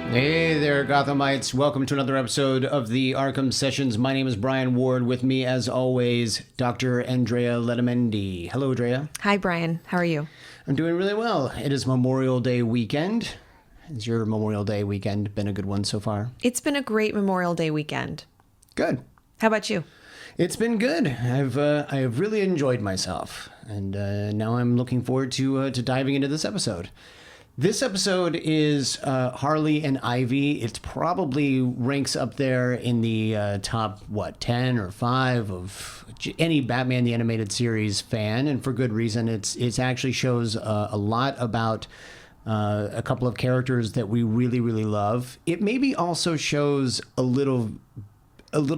Hey there, Gothamites. Welcome to another episode of the Arkham Sessions. My name is Brian Ward. With me, as always, Dr. Andrea Letamendi. Hello, Andrea. Hi, Brian. How are you? I'm doing really well. It is Memorial Day weekend. Has your Memorial Day weekend been a good one so far? It's been a great Memorial Day weekend. Good. How about you? It's been good. I've really enjoyed myself, and now I'm looking forward to diving into this episode. This episode is Harley and Ivy. It probably ranks up there in the top, 10 or 5 of any Batman the Animated Series fan, and for good reason. It actually shows a lot about a couple of characters that we really, really love. It maybe also shows a little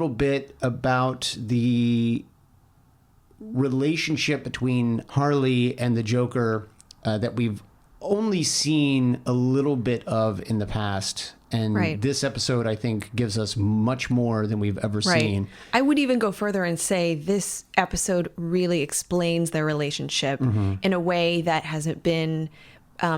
bit about the relationship between Harley and the Joker that we've only seen a little bit of in the past. And This episode, I think, gives us much more than we've ever seen. I would even go further and say this episode really explains their relationship in a way that hasn't been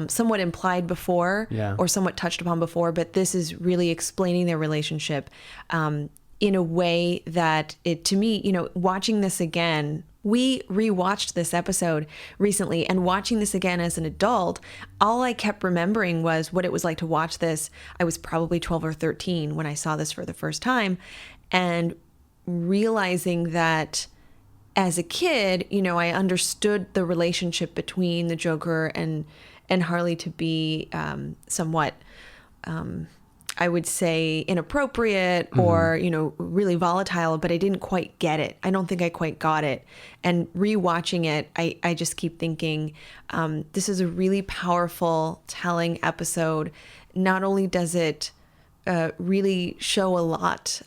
somewhat implied before or somewhat touched upon before. But this is really explaining their relationship in a way that to me, watching this again, we rewatched this episode recently, and watching this again as an adult, all I kept remembering was what it was like to watch this. I was probably 12 or 13 when I saw this for the first time, and realizing that as a kid, I understood the relationship between the Joker and Harley to be somewhat I would say inappropriate or, really volatile, but I didn't quite get it. I don't think I quite got it. And rewatching it, I just keep thinking, this is a really powerful, telling episode. Not only does it really show a lot,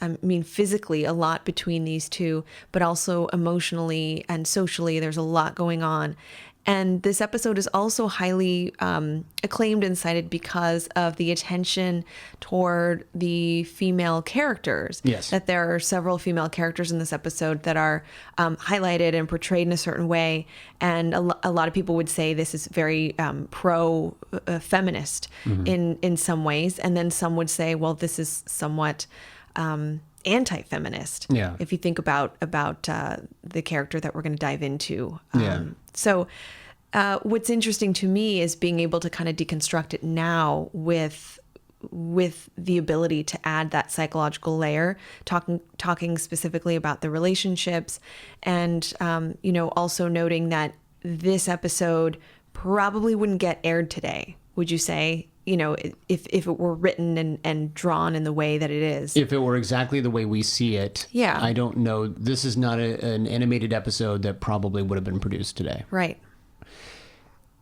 physically a lot between these two, but also emotionally and socially, there's a lot going on. And this episode is also highly acclaimed and cited because of the attention toward the female characters. Yes. That there are several female characters in this episode that are highlighted and portrayed in a certain way. And a lot of people would say this is very pro-feminist in some ways. And then some would say, well, this is somewhat anti-feminist. Yeah. If you think about the character that we're going to dive into. So what's interesting to me is being able to kind of deconstruct it now with the ability to add that psychological layer, talking specifically about the relationships, and also noting that this episode probably wouldn't get aired today. Would you say? If it were written and drawn in the way that it is. If it were exactly the way we see it, yeah. I don't know. This is not an animated episode that probably would have been produced today. Right.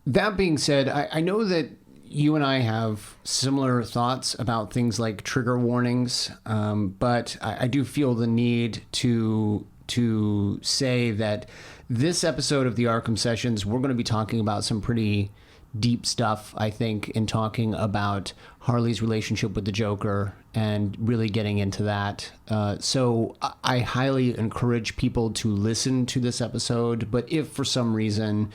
That being said, I know that you and I have similar thoughts about things like trigger warnings, but I do feel the need to say that this episode of the Arkham Sessions, we're going to be talking about some pretty deep stuff, I think, in talking about Harley's relationship with the Joker and really getting into that. So I highly encourage people to listen to this episode. But if for some reason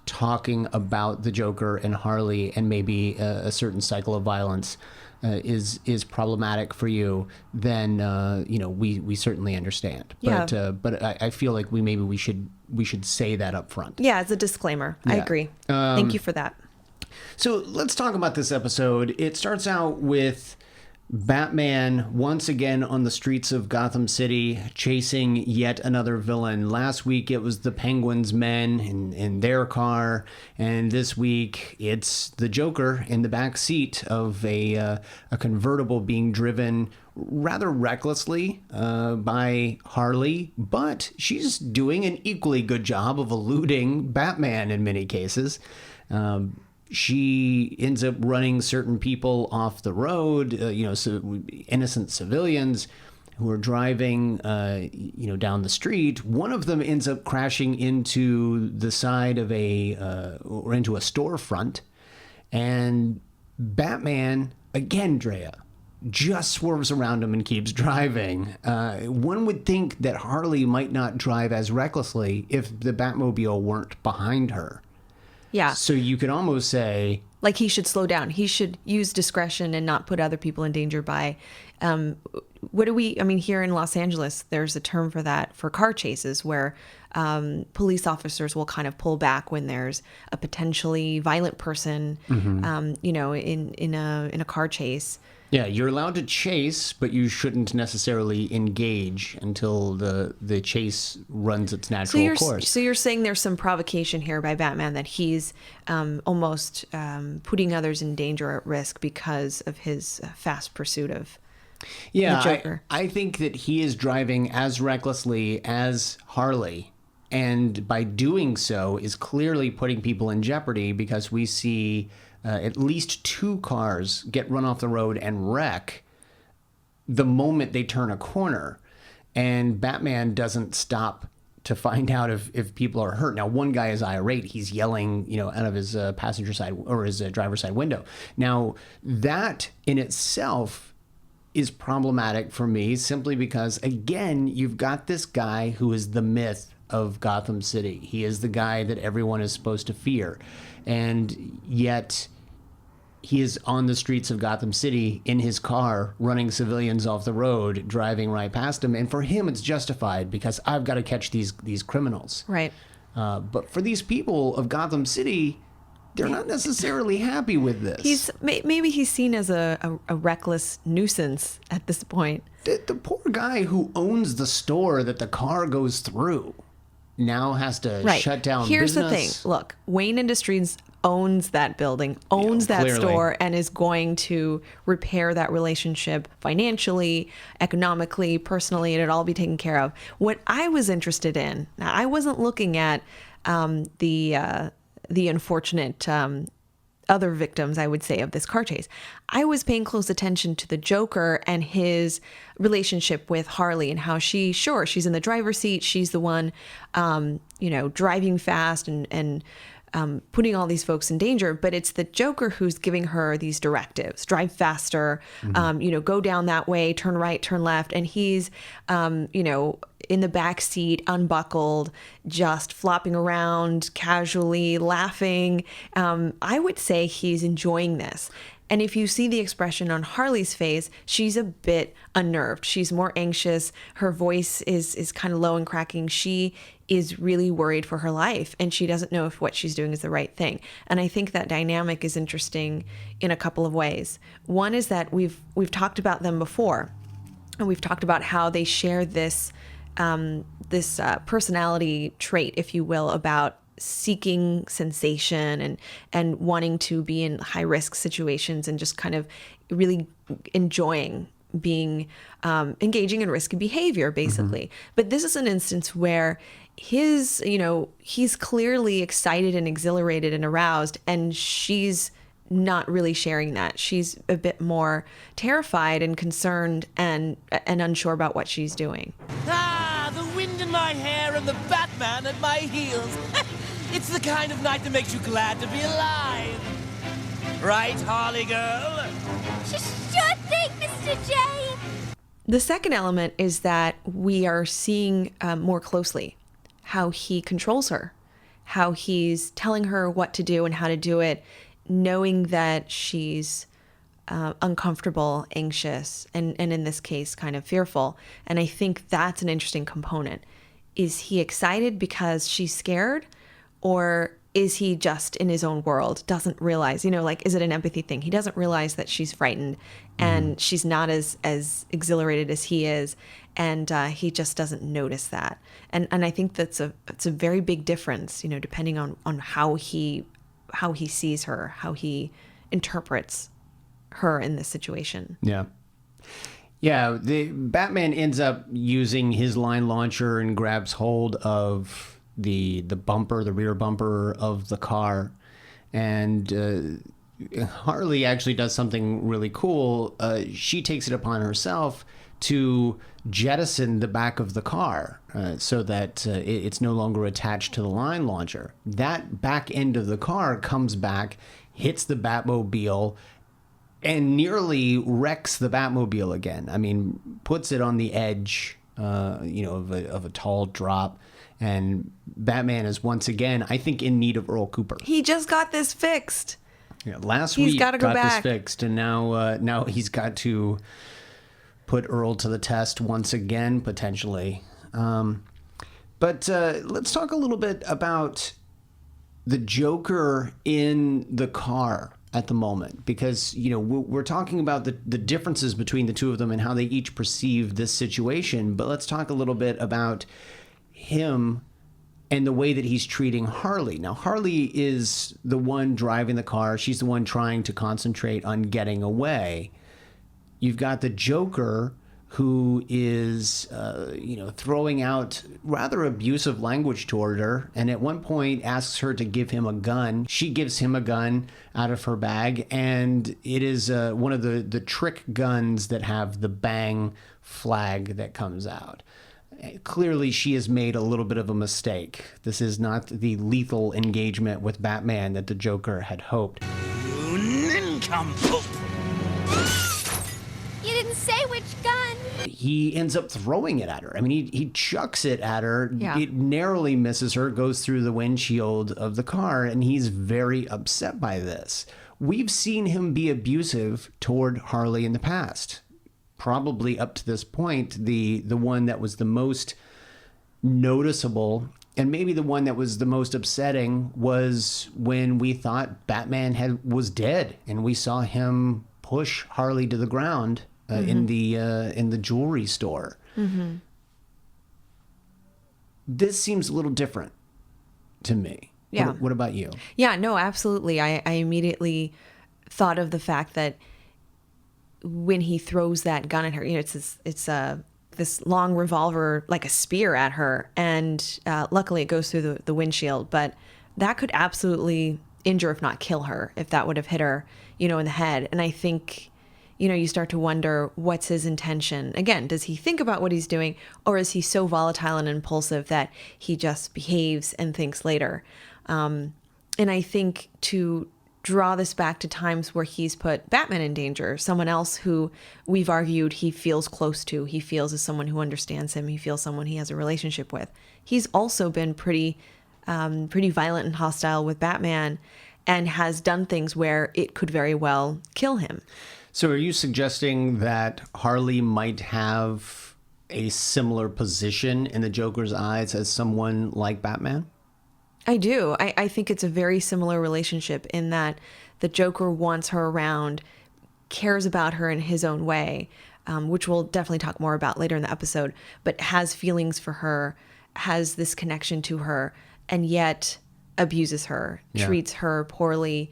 talking about the Joker and Harley and maybe a certain cycle of violence is problematic for you, then we certainly understand. Yeah. But I feel like we should say that up front. Yeah, as a disclaimer. Yeah. I agree. Thank you for that. So let's talk about this episode. It starts out with Batman once again on the streets of Gotham City chasing yet another villain. Last week it was the Penguin's men in their car, and this week it's the Joker in the back seat of a convertible being driven rather recklessly by Harley, but she's doing an equally good job of eluding Batman in many cases. She ends up running certain people off the road, so innocent civilians who are driving, down the street. One of them ends up crashing into the side of or into a storefront, and Batman, again, Drea, just swerves around him and keeps driving. One would think that Harley might not drive as recklessly if the Batmobile weren't behind her. Yeah. So you could almost say Like he should slow down. He should use discretion and not put other people in danger by, here in Los Angeles, there's a term for that for car chases where police officers will kind of pull back when there's a potentially violent person, in a car chase. Yeah, you're allowed to chase, but you shouldn't necessarily engage until the chase runs its natural course. So you're saying there's some provocation here by Batman that he's almost putting others in danger or at risk because of his fast pursuit of the Joker. I think that he is driving as recklessly as Harley, and by doing so is clearly putting people in jeopardy because we see at least 2 cars get run off the road and wreck the moment they turn a corner. And Batman doesn't stop to find out if people are hurt. Now, one guy is irate. He's yelling, out of his passenger side or his driver's side window. Now, that in itself is problematic for me simply because, again, you've got this guy who is the myth of Gotham City. He is the guy that everyone is supposed to fear. And yet he is on the streets of Gotham City in his car, running civilians off the road, driving right past him. And for him, it's justified because I've got to catch these criminals. Right. But for these people of Gotham City, they're not necessarily happy with this. Maybe he's seen as a reckless nuisance at this point. The poor guy who owns the store that the car goes through now has to shut down Here's business. the thing. Look, Wayne Industries owns that building, owns that clearly. store, and is going to repair that relationship financially, economically, personally, and it'll all be taken care of. What I was interested in, now I wasn't looking at the unfortunate other victims, I would say, of this car chase. I was paying close attention to the Joker and his relationship with Harley and how she's in the driver's seat. She's the one, driving fast and putting all these folks in danger. But it's the Joker who's giving her these directives: drive faster, go down that way, turn right, turn left. And he's, in the back seat, unbuckled, just flopping around casually, laughing. I would say he's enjoying this. And if you see the expression on Harley's face, she's a bit unnerved. She's more anxious. Her voice is kind of low and cracking. She is really worried for her life, and she doesn't know if what she's doing is the right thing. And I think that dynamic is interesting in a couple of ways. One is that we've talked about them before, and we've talked about how they share this personality trait, if you will, about seeking sensation and wanting to be in high risk situations and just kind of really enjoying being engaging in risky behavior, basically. But this is an instance where he's clearly excited and exhilarated and aroused, and she's not really sharing that. She's a bit more terrified and concerned and unsure about what she's doing. Ah, the wind in my hair and the Batman at my heels. It's the kind of night that makes you glad to be alive. Right, Harley girl? Sure thing, Mr. J. The second element is that we are seeing more closely how he controls her, how he's telling her what to do and how to do it, knowing that she's uncomfortable, anxious, and in this case, kind of fearful. And I think that's an interesting component. Is he excited because she's scared? Or is he just in his own world, doesn't realize, is it an empathy thing? He doesn't realize that she's frightened and she's not as exhilarated as he is. And he just doesn't notice that. And I think it's a very big difference, depending on how he sees her, how he interprets her in this situation. Yeah. Yeah, the Batman ends up using his line launcher and grabs hold of the rear bumper of the car. And Harley actually does something really cool. She takes it upon herself to jettison the back of the car so that it's no longer attached to the line launcher. That back end of the car comes back, hits the Batmobile, and nearly wrecks the Batmobile again. I mean, puts it on the edge, of a tall drop. And Batman is once again, I think, in need of Earl Cooper. He just got this fixed. Yeah, last He's week gotta go got back. this fixed, and now he's got to put Earl to the test once again, potentially. But let's talk a little bit about the Joker in the car at the moment, because we're talking about the differences between the two of them and how they each perceive this situation. But let's talk a little bit about him and the way that he's treating Harley. Now, Harley is the one driving the car. She's the one trying to concentrate on getting away. You've got the Joker, who is, throwing out rather abusive language toward her, and at one point asks her to give him a gun. She gives him a gun out of her bag, and it is one of the trick guns that have the bang flag that comes out. Clearly, she has made a little bit of a mistake. This is not the lethal engagement with Batman that the Joker had hoped. You nincompoop! You didn't say which gun. He ends up throwing it at her. I mean, he chucks it at her. Yeah. It narrowly misses her, goes through the windshield of the car, and he's very upset by this. We've seen him be abusive toward Harley in the past. Probably up to this point, the one that was the most noticeable and maybe the one that was the most upsetting was when we thought Batman was dead, and we saw him push Harley to the ground in the jewelry store. Mm-hmm. This seems a little different to me. Yeah. What about you? Yeah, no, absolutely. I immediately thought of the fact that when he throws that gun at her, it's this long revolver, like a spear at her. And luckily it goes through the windshield, but that could absolutely injure, if not kill her, if that would have hit her, in the head. And I think, you start to wonder, what's his intention? Again, does he think about what he's doing, or is he so volatile and impulsive that he just behaves and thinks later? And I think to draw this back to times where he's put Batman in danger, someone else who we've argued he feels close to, he feels as someone who understands him, he feels someone he has a relationship with. He's also been pretty violent and hostile with Batman, and has done things where it could very well kill him. So are you suggesting that Harley might have a similar position in the Joker's eyes as someone like Batman? I do. I think it's a very similar relationship in that the Joker wants her around, cares about her in his own way, which we'll definitely talk more about later in the episode, but has feelings for her, has this connection to her, and yet abuses her, treats her poorly,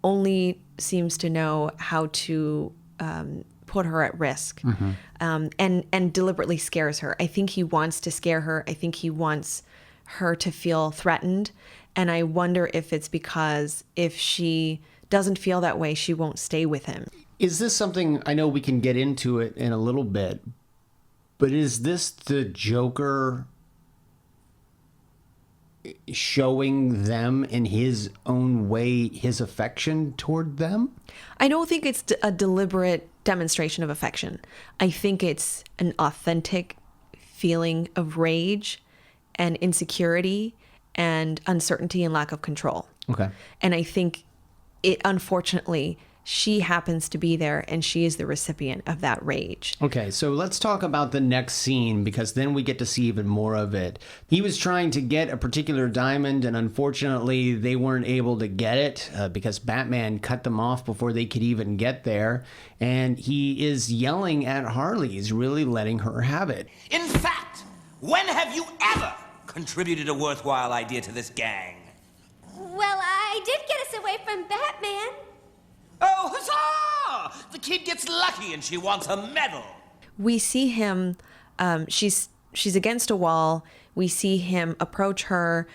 only seems to know how to put her at risk, and deliberately scares her. I think he wants to scare her. I think he wants her to feel threatened. And I wonder if it's because if she doesn't feel that way, she won't stay with him. Is this something, I know we can get into it in a little bit, but is this the Joker showing them in his own way his affection toward them? I don't think it's a deliberate demonstration of affection. I think it's an authentic feeling of rage and insecurity and uncertainty and lack of control. Okay. And I think unfortunately, she happens to be there, and she is the recipient of that rage. Okay, so let's talk about the next scene, because then we get to see even more of it. He was trying to get a particular diamond, and unfortunately, they weren't able to get it because Batman cut them off before they could even get there. And he is yelling at Harley. He's really letting her have it. In fact, when have you ever contributed a worthwhile idea to this gang? Well, I did get us away from Batman. Oh, huzzah! The kid gets lucky and she wants a medal. We see him, she's against a wall. We see him approach her,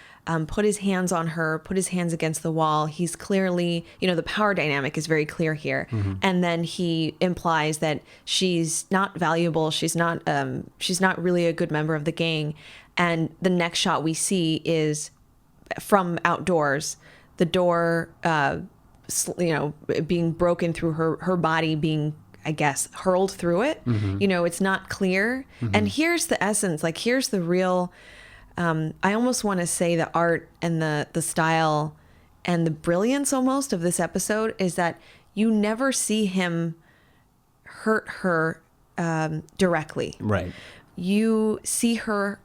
put his hands on her, put his hands against the wall. He's clearly, the power dynamic is very clear here. Mm-hmm. And then he implies that she's not valuable. She's not really a good member of the gang. And the next shot we see is from outdoors, the door, being broken through, her body being, I guess, hurled through it. Mm-hmm. It's not clear. Mm-hmm. And here's the essence, here's the real, I almost want to say the art and the style And the brilliance almost of this episode is that you never see him hurt her directly. Right. You see her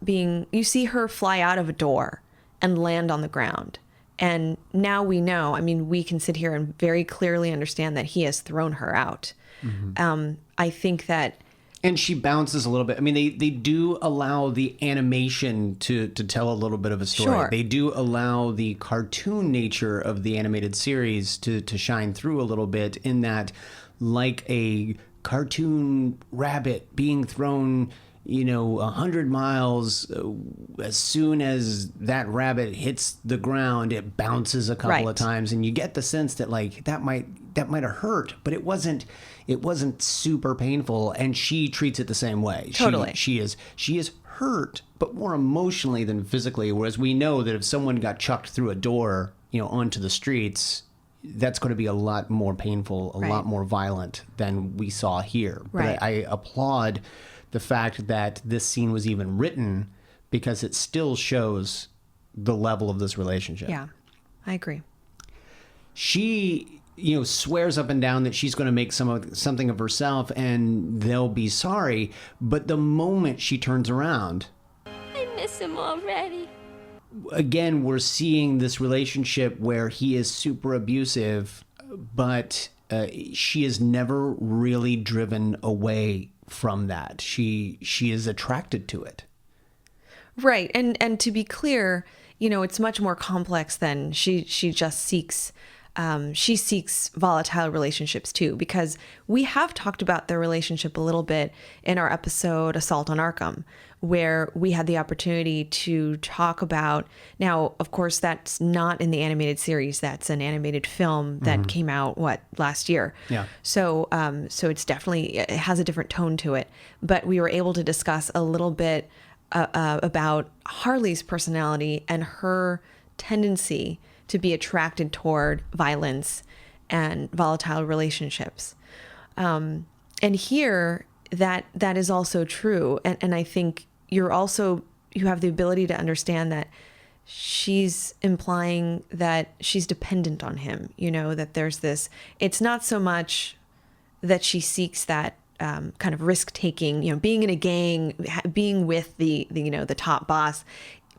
fly out of a door and land on the ground. And now we know, I mean, we can sit here and very clearly understand that he has thrown her out. I think that... And she bounces a little bit. I mean, they do allow the animation to tell a little bit of a story. Sure. They do allow the cartoon nature of the animated series to shine through a little bit, in that, like a cartoon rabbit being thrown 100 miles, as soon as that rabbit hits the ground, it bounces a couple of times, and you get the sense that like that might have hurt, but it wasn't super painful, and she treats it the same way. Totally. She is hurt, but more emotionally than physically, whereas we know that if someone got chucked through a door, onto the streets, that's going to be a lot more painful, a lot more violent than we saw here. Right. But I applaud the fact that this scene was even written, because it still shows the level of this relationship. Yeah, I agree. She, swears up and down that she's going to make something of herself and they'll be sorry. But the moment she turns around, I miss him already. Again, we're seeing this relationship where he is super abusive, but she is never really driven away from that. She is attracted to it. Right. And to be clear, it's much more complex than she just seeks. She seeks volatile relationships too, because we have talked about their relationship a little bit in our episode Assault on Arkham, where we had the opportunity to talk about, now, of course, that's not in the animated series. That's an animated film that came out, last year. Yeah. So it's definitely, it has a different tone to it, but we were able to discuss a little bit about Harley's personality and her tendency to be attracted toward violence and volatile relationships. And here, that is also true. And I think you have the ability to understand that she's implying that she's dependent on him, that there's this, it's not so much that she seeks that kind of risk-taking, being in a gang, being with the top boss.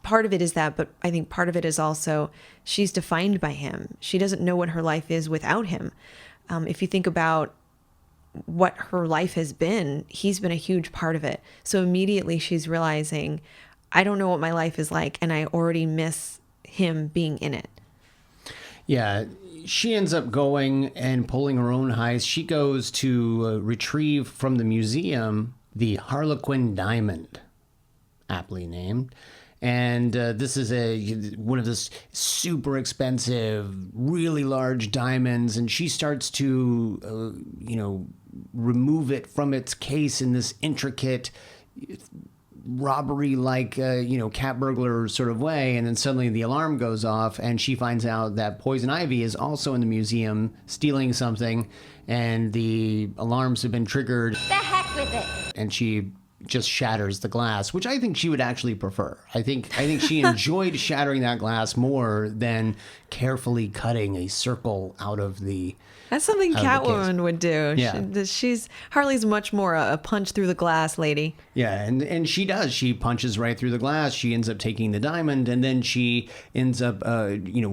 Part of it is that, but I think part of it is also she's defined by him. She doesn't know what her life is without him. If you think about what her life has been, he's been a huge part of it. So immediately she's realizing, I don't know what my life is like, and I already miss him being in it. Yeah, she ends up going and pulling her own heist. She goes to retrieve from the museum the Harlequin diamond, aptly named. And this is one of this super expensive, really large diamonds. And she starts to, remove it from its case in this intricate robbery-like, cat burglar sort of way. And then suddenly the alarm goes off and she finds out that Poison Ivy is also in the museum stealing something. And the alarms have been triggered. The heck with it. And she just shatters the glass, which I think she would actually prefer. I think she enjoyed shattering that glass more than carefully cutting a circle out of the. That's something Catwoman would do. Yeah. Harley's much more a punch through the glass lady. Yeah, and she does. She punches right through the glass. She ends up taking the diamond, and then she ends up,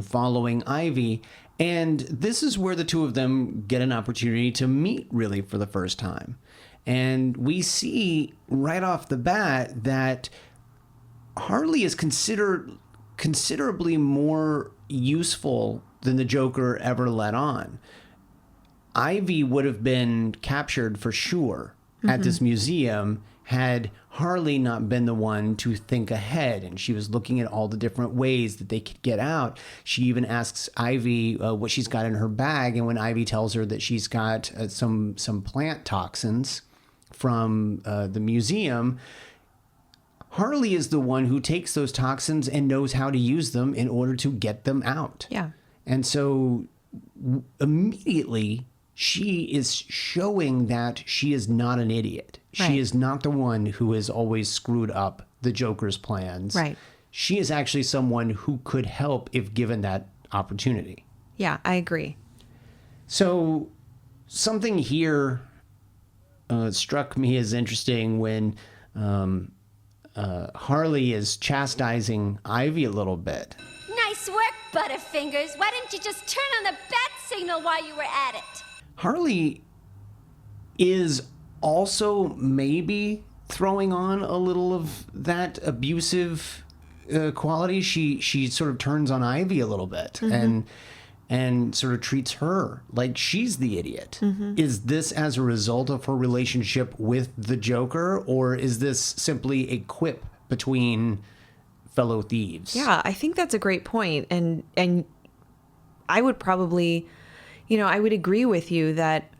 following Ivy. And this is where the two of them get an opportunity to meet really for the first time. And we see right off the bat that Harley is considerably more useful than the Joker ever let on. Ivy would have been captured for sure at this museum had Harley not been the one to think ahead. And she was looking at all the different ways that they could get out. She even asks Ivy what she's got in her bag. And when Ivy tells her that she's got some plant toxins from the museum, Harley is the one who takes those toxins and knows how to use them in order to get them out. Yeah. And so immediately she is showing that she is not an idiot. Right. She is not the one who has always screwed up the Joker's plans. Right. She is actually someone who could help if given that opportunity. Yeah, I agree. So something here struck me as interesting when Harley is chastising Ivy a little bit. Nice work, Butterfingers. Why didn't you just turn on the bat signal while you were at it? Harley is also maybe throwing on a little of that abusive quality. She sort of turns on Ivy a little bit and sort of treats her like she's the idiot. Is this as a result of her relationship with the Joker, or is this simply a quip between fellow thieves? Yeah, I think that's a great point. And I would probably, I would agree with you that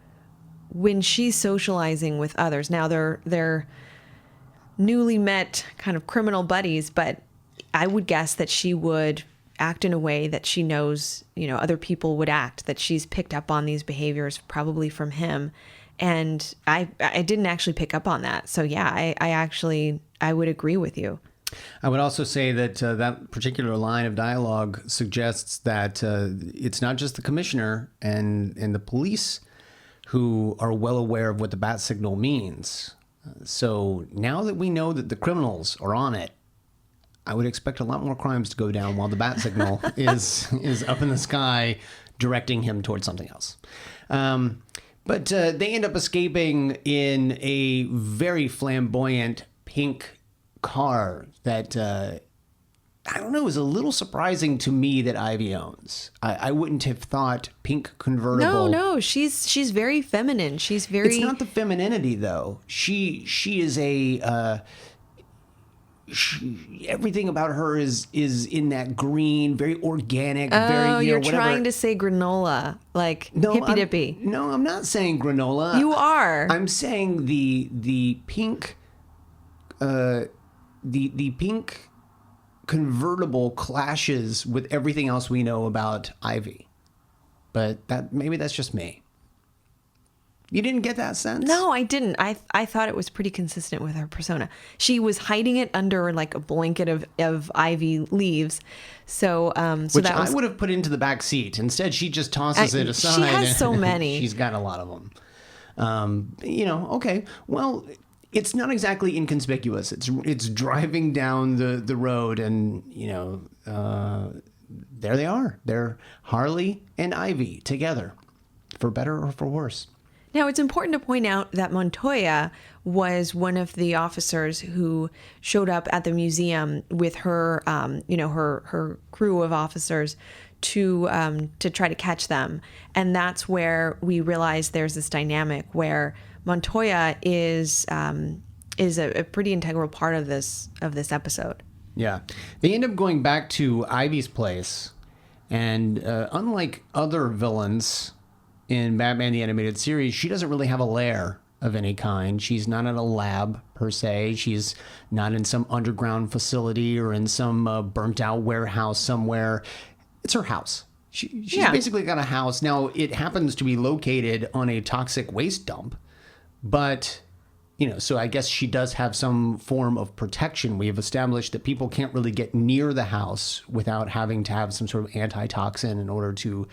when she's socializing with others, now they're newly met kind of criminal buddies, but I would guess that she would act in a way that she knows, other people would act, that she's picked up on these behaviors probably from him. And I didn't actually pick up on that. So yeah, I would agree with you. I would also say that that particular line of dialogue suggests that it's not just the commissioner and the police who are well aware of what the bat signal means. So now that we know that the criminals are on it, I would expect a lot more crimes to go down while the bat signal is up in the sky, directing him towards something else. But they end up escaping in a very flamboyant pink car that, I don't know, is a little surprising to me that Ivy owns. I wouldn't have thought pink convertible. No, she's very feminine. She's very... It's not the femininity, though. She is a... everything about her is in that green, very organic, very, you're whatever. trying to say granola, like hippy dippy. No, I'm not saying granola. You are. I'm saying the pink, the pink convertible clashes with everything else we know about Ivy. But maybe that's just me. You didn't get that sense? No, I didn't. I thought it was pretty consistent with her persona. She was hiding it under like a blanket of ivy leaves. So, Which I would have put into the back seat. Instead, she just tosses it aside. She has so many. She's got a lot of them. Okay. Well, it's not exactly inconspicuous. It's driving down the road, and there they are. They're Harley and Ivy together, for better or for worse. Now, it's important to point out that Montoya was one of the officers who showed up at the museum with her, her crew of officers to try to catch them. And that's where we realize there's this dynamic where Montoya is a pretty integral part of this episode. Yeah. They end up going back to Ivy's place, and unlike other villains in Batman the Animated Series, she doesn't really have a lair of any kind. She's not in a lab, per se. She's not in some underground facility or in some burnt-out warehouse somewhere. It's her house. She's basically got a house. Now, it happens to be located on a toxic waste dump, but... so I guess she does have some form of protection. We have established that people can't really get near the house without having to have some sort of antitoxin in order to,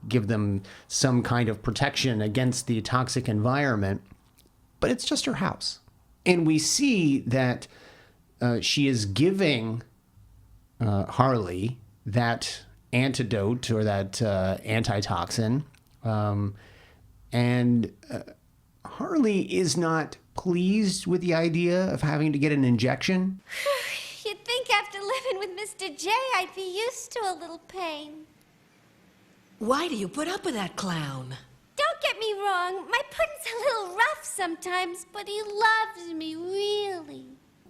give them some kind of protection against the toxic environment. But it's just her house. And we see that she is giving Harley that antidote or that antitoxin. Harley is not pleased with the idea of having to get an injection. You'd think after living with Mr. J, I'd be used to a little pain. Why do you put up with that clown? Don't get me wrong, my pudding's a little rough sometimes, but he loves me, really.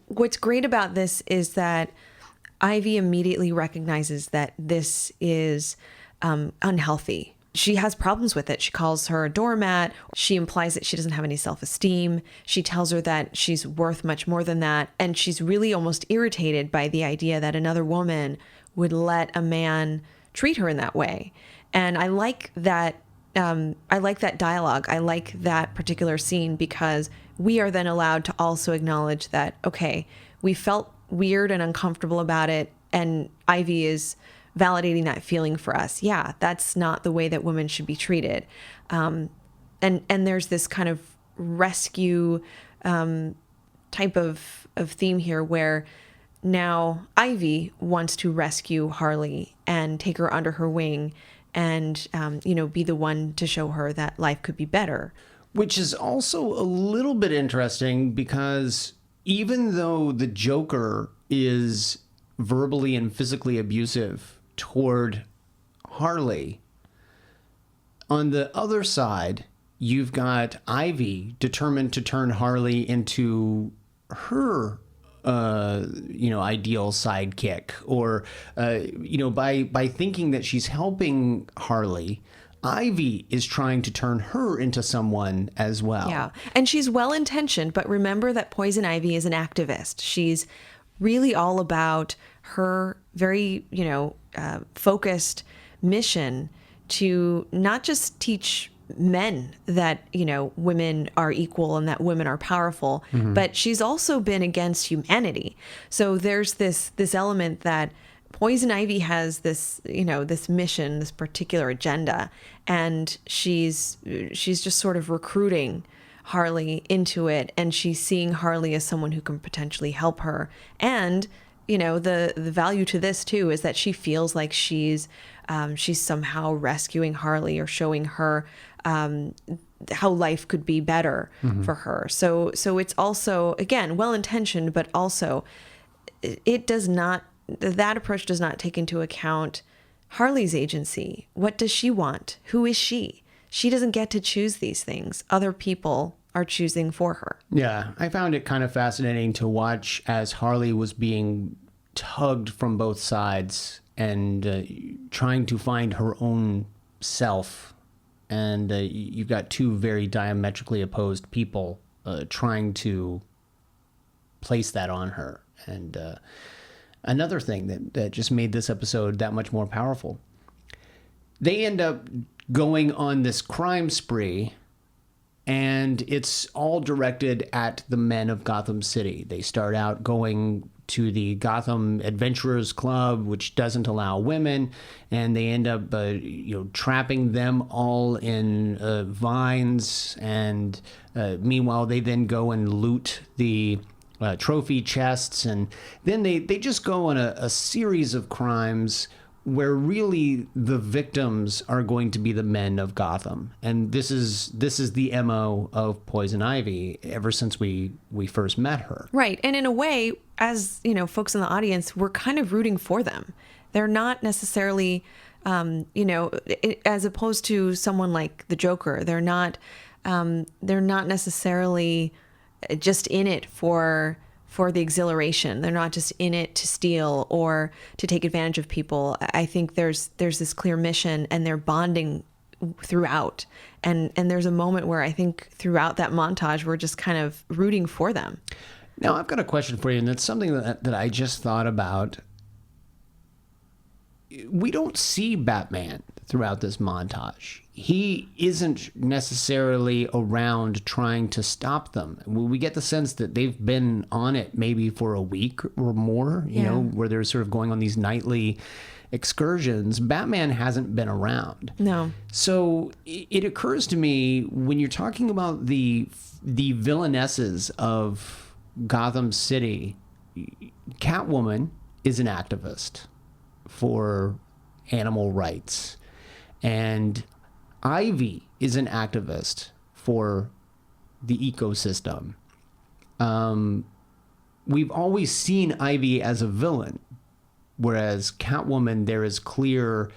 What's great about this is that Ivy immediately recognizes that this is unhealthy. She has problems with it. She calls her a doormat. She implies that she doesn't have any self-esteem. She tells her that she's worth much more than that. And she's really almost irritated by the idea that another woman would let a man treat her in that way. And I like that. I like that dialogue. I like that particular scene because we are then allowed to also acknowledge that, okay, we felt weird and uncomfortable about it. And Ivy is validating that feeling for us. Yeah, that's not the way that women should be treated. And there's this kind of rescue type of theme here where now Ivy wants to rescue Harley and take her under her wing and, be the one to show her that life could be better. Which is also a little bit interesting because even though the Joker is verbally and physically abusive toward Harley, on the other side, you've got Ivy determined to turn Harley into her ideal sidekick, or by thinking that she's helping Harley, Ivy is trying to turn her into someone as well. Yeah, and she's well-intentioned, but remember that Poison Ivy is an activist. She's really all about her very, focused mission to not just teach men that, women are equal and that women are powerful, but she's also been against humanity. So there's this element that Poison Ivy has this, this mission, this particular agenda, and she's just sort of recruiting Harley into it, and she's seeing Harley as someone who can potentially help her. And the value to this too is that she feels like she's somehow rescuing Harley or showing her how life could be better for her. So it's also, again, well-intentioned, but also that approach does not take into account Harley's agency. What does she want? Who is she? She doesn't get to choose these things. Other people are choosing for her. Yeah, I found it kind of fascinating to watch as Harley was being tugged from both sides and trying to find her own self. And you've got two very diametrically opposed people trying to place that on her. And another thing that just made this episode that much more powerful, they end up going on this crime spree, and it's all directed at the men of Gotham City. They start out going to the Gotham Adventurers Club, which doesn't allow women, and they end up trapping them all in vines, and meanwhile they then go and loot the trophy chests, and then they just go on a series of crimes where really the victims are going to be the men of Gotham. And this is the MO of Poison Ivy ever since we first met her. Right. And in a way, as folks in the audience, we're kind of rooting for them. They're not necessarily, as opposed to someone like the Joker, they're not necessarily just in it for the exhilaration. They're not just in it to steal or to take advantage of people. I think there's this clear mission, and they're bonding throughout. And there's a moment where I think throughout that montage, we're just kind of rooting for them. Now, I've got a question for you, and it's something that I just thought about. We don't see Batman throughout this montage. He isn't necessarily around trying to stop them. We get the sense that they've been on it maybe for a week or more, you know, where they're sort of going on these nightly excursions. Batman hasn't been around. No. So it occurs to me, when you're talking about the villainesses of Gotham City, Catwoman is an activist for animal rights, and Ivy is an activist for the ecosystem. We've always seen Ivy as a villain, whereas Catwoman, there is clear,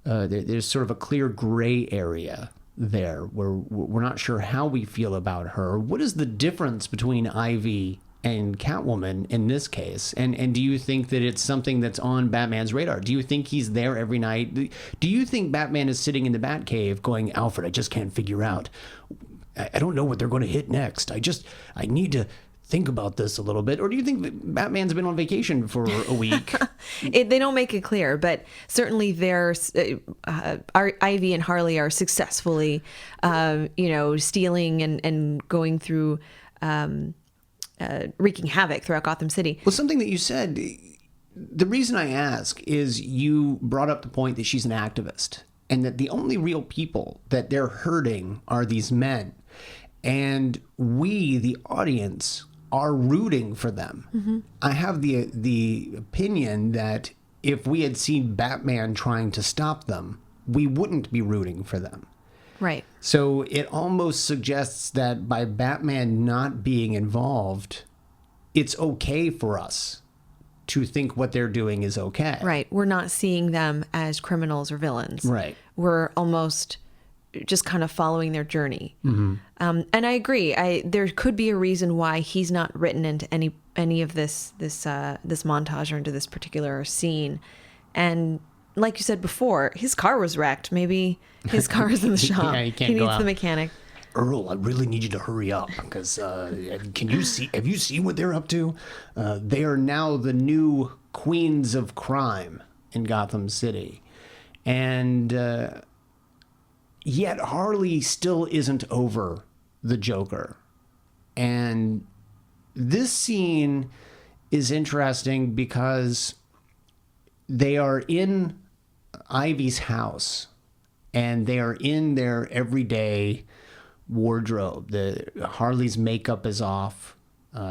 there's sort of a clear gray area there where we're not sure how we feel about her. What is the difference between Ivy and Catwoman in this case? And do you think that it's something that's on Batman's radar? Do you think he's there every night? Do you think Batman is sitting in the Batcave going, Alfred, I just can't figure out. I don't know what they're going to hit next. I need to think about this a little bit. Or do you think that Batman's been on vacation for a week? They don't make it clear, but certainly there's Ivy and Harley are successfully, stealing and going through, wreaking havoc throughout Gotham City. Well, something that you said, the reason I ask is you brought up the point that she's an activist and that the only real people that they're hurting are these men. And we, the audience, are rooting for them. Mm-hmm. I have the opinion that if we had seen Batman trying to stop them, we wouldn't be rooting for them. Right. So it almost suggests that by Batman not being involved, it's okay for us to think what they're doing is okay. Right. We're not seeing them as criminals or villains. Right. We're almost just kind of following their journey. Mm-hmm. And I agree. There could be a reason why he's not written into any of this montage or into this particular scene. And like you said before, his car was wrecked. Maybe his car is in the shop. Yeah, he needs the mechanic. Earl, I really need you to hurry up because have you seen what they're up to? They are now the new queens of crime in Gotham City. And yet Harley still isn't over the Joker. And this scene is interesting because they are in Ivy's house and they are in their everyday wardrobe. Harley's makeup is off.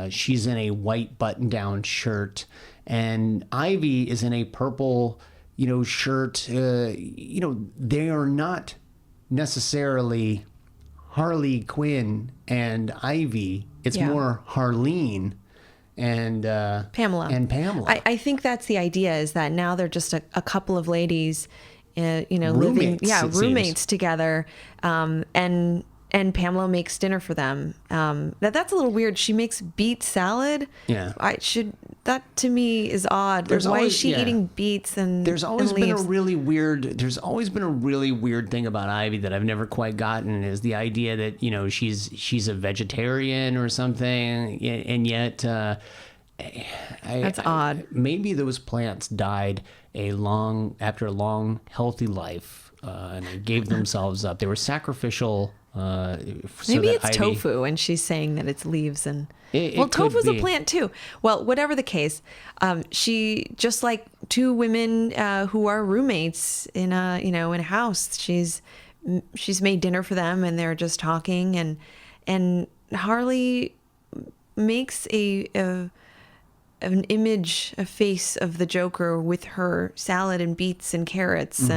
She's in a white button-down shirt, and Ivy is in a purple, shirt. They are not necessarily Harley Quinn and Ivy. It's more Harleen and Pamela. I think that's the idea, is that now they're just a couple of ladies, roommates together, and Pamela makes dinner for them. That's a little weird. She makes beet salad. Yeah. That to me is odd. Why is she eating beets and There's always and been leaves? a really weird thing about Ivy that I've never quite gotten, is the idea that, she's a vegetarian or something, and yet that's odd. Maybe those plants died after a long healthy life, and they gave themselves up. They were sacrificial. Maybe it's tofu, and she's saying that it's leaves and tofu's a plant too. Well, whatever the case, she, just like two women who are roommates in a house. She's made dinner for them, and they're just talking, and Harley makes an image, a face of the Joker with her salad and beets and carrots,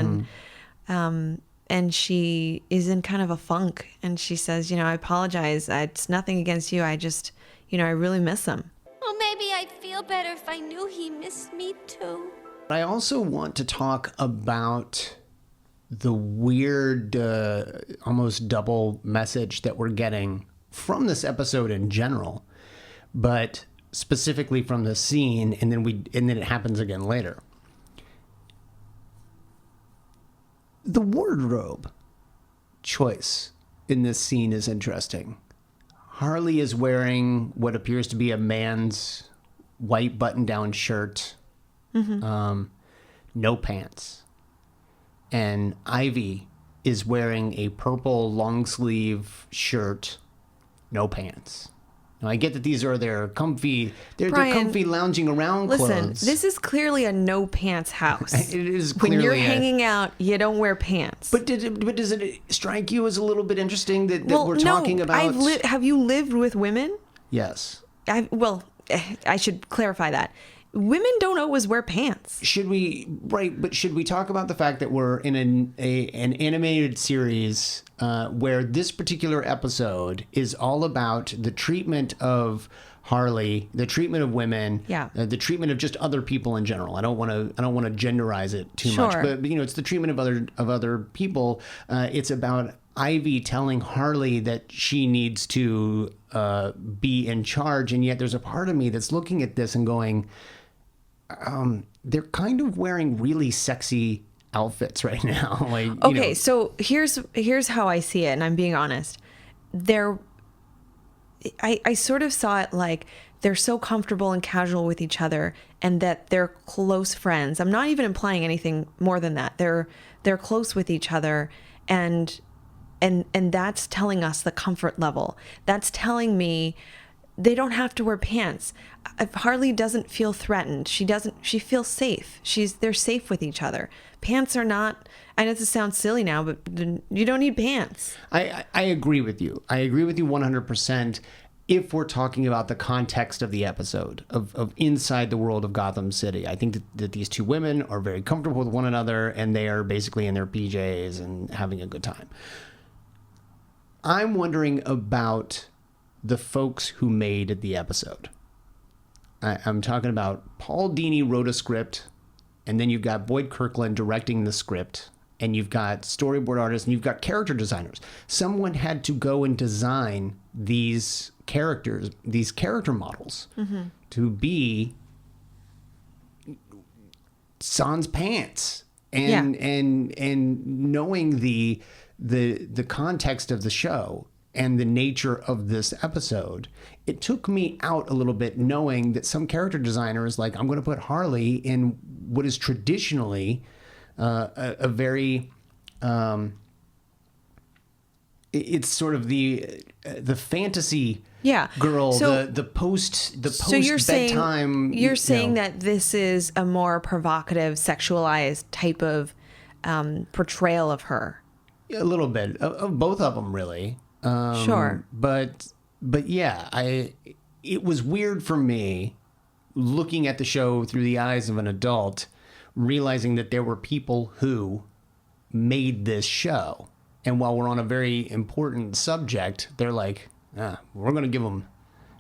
and she is in kind of a funk, and she says, I apologize. It's nothing against you. I just, I really miss him. Well, maybe I'd feel better if I knew he missed me too. I also want to talk about the weird, almost double message that we're getting from this episode in general, but specifically from the scene, and then it happens again later. The wardrobe choice in this scene is interesting. Harley is wearing what appears to be a man's white button-down shirt, no pants. And Ivy is wearing a purple long-sleeve shirt, no pants. Now, I get that these are their comfy, they're comfy lounging around clothes. Listen, this is clearly a no pants house. It is clearly when you're hanging out, you don't wear pants. But does it strike you as a little bit interesting that we're talking about? Have you lived with women? Yes. I should clarify that. Women don't always wear pants. Should we talk about the fact that we're in an animated series where this particular episode is all about the treatment of Harley, the treatment of women, the treatment of just other people in general. I don't want to genderize it too much, but it's the treatment of other people. It's about Ivy telling Harley that she needs to be in charge, and yet there's a part of me that's looking at this and going, they're kind of wearing really sexy outfits right now. So here's how I see it, and I'm being honest. I sort of saw it like they're so comfortable and casual with each other, and that they're close friends. I'm not even implying anything more than that. They're close with each other, and that's telling us the comfort level. That's telling me they don't have to wear pants. If Harley doesn't feel threatened, she feels safe. They're safe with each other. Pants are not, I know this sounds silly now, but you don't need pants. I agree with you. I agree with you 100%. If we're talking about the context of the episode, of inside the world of Gotham City, I think that these two women are very comfortable with one another, and they are basically in their PJs and having a good time. I'm wondering about the folks who made the episode. I'm talking about Paul Dini wrote a script, and then you've got Boyd Kirkland directing the script, and you've got storyboard artists, and you've got character designers. Someone had to go and design these characters, these character models, to be sans pants, and knowing the context of the show and the nature of this episode, it took me out a little bit knowing that some character designers, like, I'm going to put Harley in what is traditionally a very it's sort of the fantasy girl, so, the post so you're bedtime. You're saying that this is a more provocative, sexualized type of portrayal of her. A little bit of both of them, really. Sure, but yeah, it was weird for me looking at the show through the eyes of an adult, realizing that there were people who made this show. And while we're on a very important subject, they're like, we're going to give them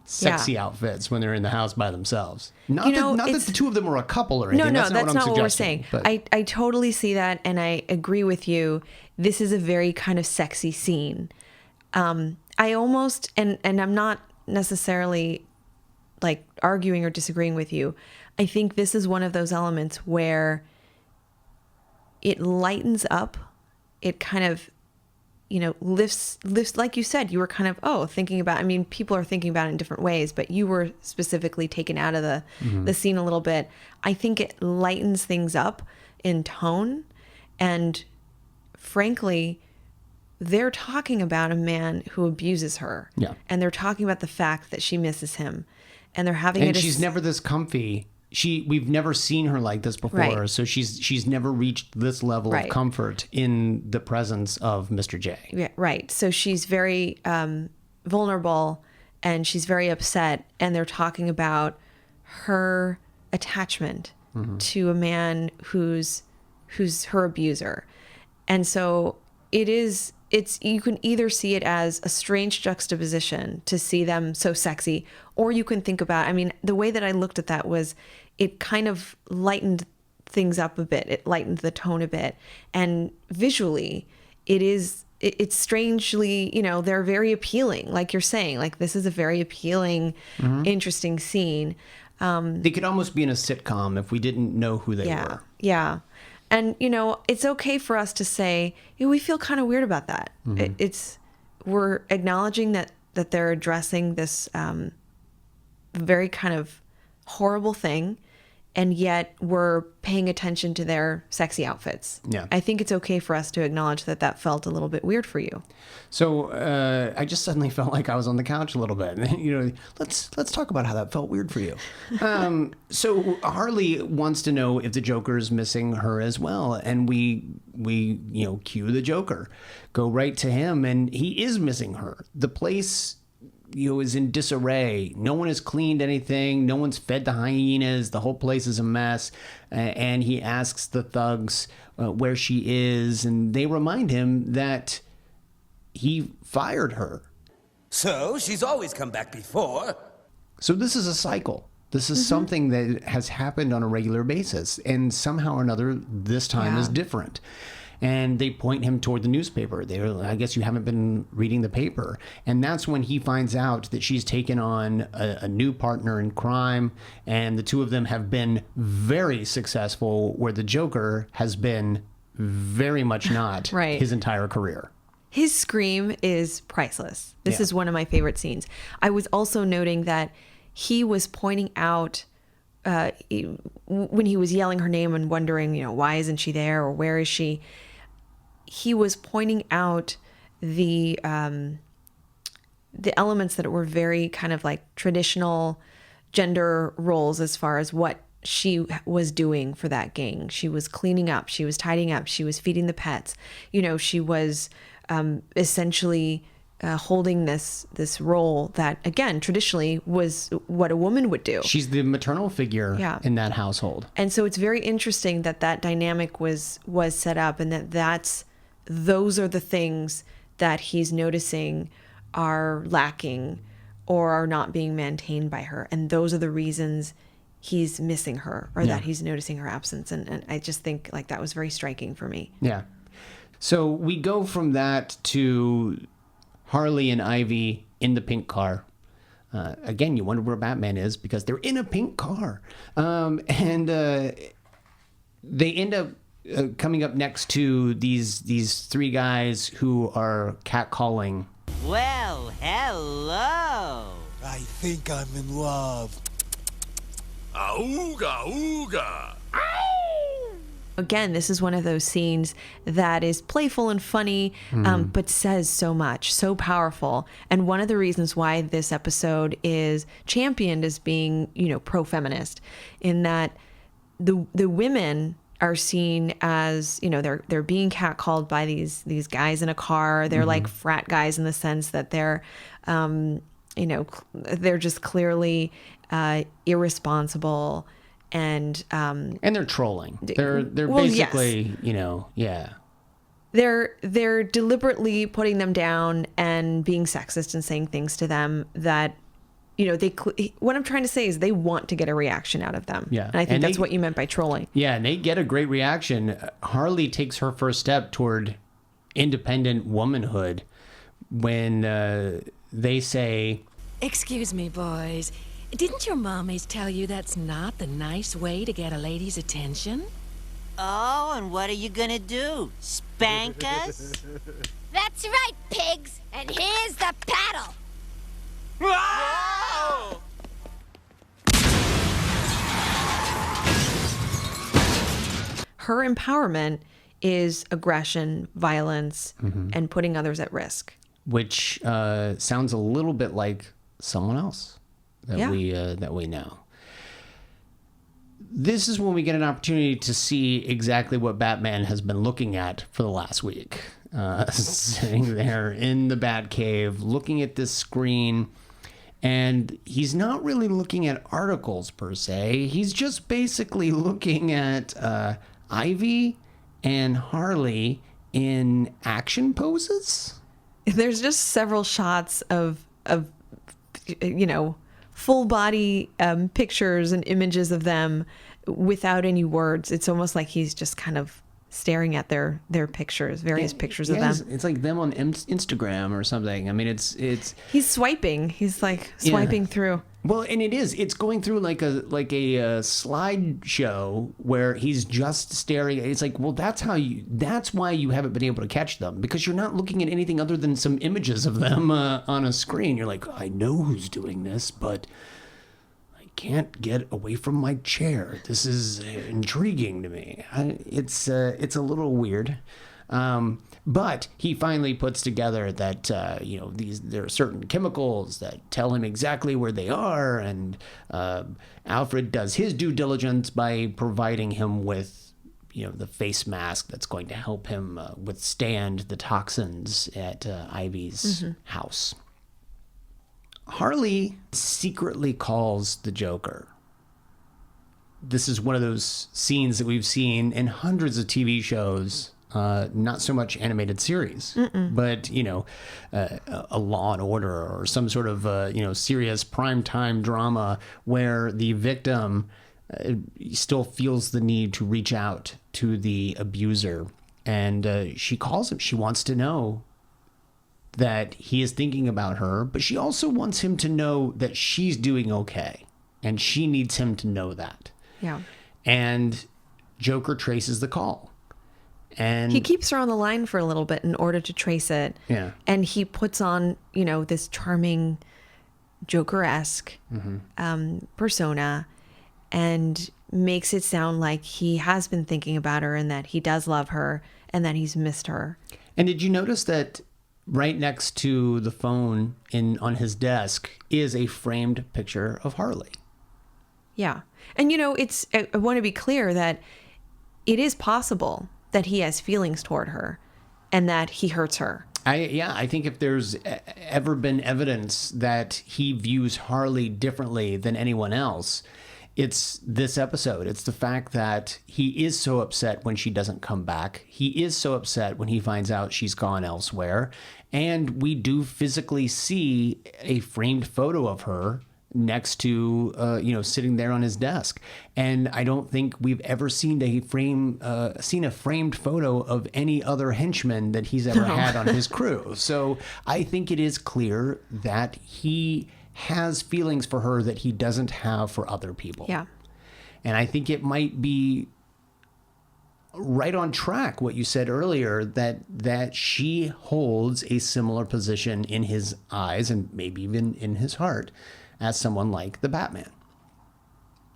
sexy outfits when they're in the house by themselves. Not that the two of them are a couple or anything. No, that's not what we're saying. But I totally see that, and I agree with you. This is a very kind of sexy scene. I almost, and I'm not necessarily like arguing or disagreeing with you. I think this is one of those elements where it lightens up. It kind of, lifts, like you said, you were kind of, thinking about, I mean, people are thinking about it in different ways, but you were specifically taken out of the scene a little bit. I think it lightens things up in tone. And frankly, they're talking about a man who abuses her. Yeah. And they're talking about the fact that she misses him. And they're having and she's never this comfy. We've never seen her like this before, right. So she's never reached this level of comfort in the presence of Mr. J. Yeah, right. So she's very vulnerable, and she's very upset, and they're talking about her attachment to a man who's her abuser. And so you can either see it as a strange juxtaposition to see them so sexy, or you can think about, I mean, the way that I looked at that was it kind of lightened things up a bit. It lightened the tone a bit. And visually, it's strangely, they're very appealing. Like you're saying, like, this is a very appealing, interesting scene. They could almost be in a sitcom if we didn't know who they were. Yeah. And, it's okay for us to say, we feel kind of weird about that. We're acknowledging that they're addressing this very kind of horrible thing, and yet we're paying attention to their sexy outfits. Yeah. I think it's okay for us to acknowledge that felt a little bit weird for you. So I just suddenly felt like I was on the couch a little bit. Let's talk about how that felt weird for you. So Harley wants to know if the Joker's missing her as well, and we cue the Joker, go right to him, and he is missing her. The place is in disarray. No one has cleaned anything. No one's fed the hyenas. The whole place is a mess. And he asks the thugs where she is, and they remind him that he fired her. So she's always come back before. So this is a cycle. This is something that has happened on a regular basis, and somehow or another, this time is different. And they point him toward the newspaper. I guess you haven't been reading the paper. And that's when he finds out that she's taken on a new partner in crime. And the two of them have been very successful, where the Joker has been very much not his entire career. His scream is priceless. This is one of my favorite scenes. I was also noting that he was pointing out when he was yelling her name and wondering, why isn't she there, or where is she? He was pointing out the the elements that were very kind of like traditional gender roles as far as what she was doing for that gang. She was cleaning up, she was tidying up, she was feeding the pets. You know, she was essentially holding this role that, again, traditionally was what a woman would do. She's the maternal figure in that household. And so it's very interesting that dynamic was set up, and those are the things that he's noticing are lacking or are not being maintained by her. And those are the reasons he's missing her, or that he's noticing her absence. And I just think like that was very striking for me. Yeah. So we go from that to Harley and Ivy in the pink car. Again, you wonder where Batman is because they're in a pink car. And they end up coming up next to these three guys who are catcalling. Well, hello. I think I'm in love. Auga, ooga. Again, this is one of those scenes that is playful and funny, but says so much, so powerful. And one of the reasons why this episode is championed as being, pro-feminist, in that the women are seen as, they're being catcalled by these guys in a car. They're like frat guys in the sense that they're, they're just clearly irresponsible. And they're trolling. They're basically, They're deliberately putting them down and being sexist and saying things to them that, what I'm trying to say is they want to get a reaction out of them. Yeah. And I think that's what you meant by trolling. Yeah, and they get a great reaction. Harley takes her first step toward independent womanhood when they say, Excuse me, boys. Didn't your mommies tell you that's not the nice way to get a lady's attention? Oh, and what are you gonna do? Spank us? That's right, pigs. And here's the paddle. Whoa! Her empowerment is aggression, violence, and putting others at risk. Which sounds a little bit like someone else that we know. This is when we get an opportunity to see exactly what Batman has been looking at for the last week. Sitting there in the Batcave, looking at this screen, and he's not really looking at articles per se. He's just basically looking at Ivy and Harley in action poses. There's just several shots of full body pictures and images of them without any words. It's almost like he's just kind of staring at their pictures, various pictures of them. It's like them on Instagram or something. I mean, it's he's swiping. He's like swiping through. Well, and it's going through like a slideshow where he's just staring. It's like, well, that's why you haven't been able to catch them, because you're not looking at anything other than some images of them on a screen. You're like, I know who's doing this, but I can't get away from my chair. This is intriguing to me. It's a little weird. But he finally puts together that, there are certain chemicals that tell him exactly where they are. And Alfred does his due diligence by providing him with, the face mask that's going to help him withstand the toxins at Ivy's house. Harley secretly calls the Joker. This is one of those scenes that we've seen in hundreds of TV shows. Not so much animated series, but, a Law and Order or some sort of, serious primetime drama where the victim still feels the need to reach out to the abuser. And she calls him. She wants to know that he is thinking about her, but she also wants him to know that she's doing okay. And she needs him to know that. Yeah. And Joker traces the call. And he keeps her on the line for a little bit in order to trace it. Yeah. And he puts on, this charming Joker-esque persona and makes it sound like he has been thinking about her and that he does love her and that he's missed her. And did you notice that right next to the phone on his desk is a framed picture of Harley. Yeah. And, I want to be clear that it is possible that he has feelings toward her and that he hurts her. I think if there's ever been evidence that he views Harley differently than anyone else, it's this episode. It's the fact that he is so upset when she doesn't come back. He is so upset when he finds out she's gone elsewhere. And we do physically see a framed photo of her next to, sitting there on his desk. And I don't think we've ever seen a framed photo of any other henchman that he's ever had on his crew. So I think it is clear that he has feelings for her that he doesn't have for other people. Yeah. And I think it might be right on track what you said earlier, that she holds a similar position in his eyes and maybe even in his heart as someone like the Batman.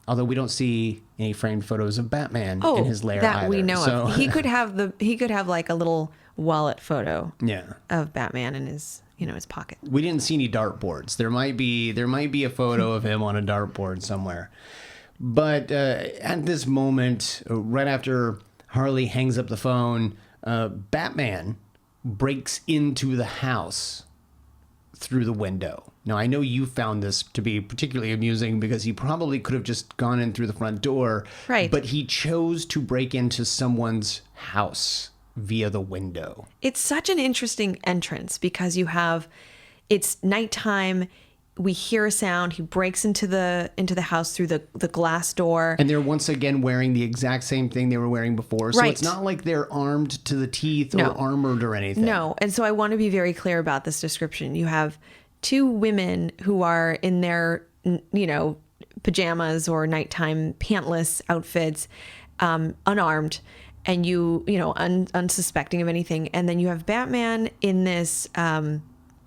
Although we don't see any framed photos of Batman in his lair that either. We know of. He could have like a little wallet photo of Batman in his his pocket. We didn't see any dartboards. There might be a photo of him on a dartboard somewhere. But at this moment, right after Harley hangs up the phone, Batman breaks into the house through the window. Now, I know you found this to be particularly amusing because he probably could have just gone in through the front door. Right. But he chose to break into someone's house via the window. It's such an interesting entrance because it's nighttime. We hear a sound. He breaks into the house through the glass door. And they're once again wearing the exact same thing they were wearing before. So right. It's not like they're armed to the teeth or armored or anything. No. And so I want to be very clear about this description. You have two women who are in their, pajamas or nighttime pantless outfits, unarmed, and unsuspecting of anything. And then you have Batman in this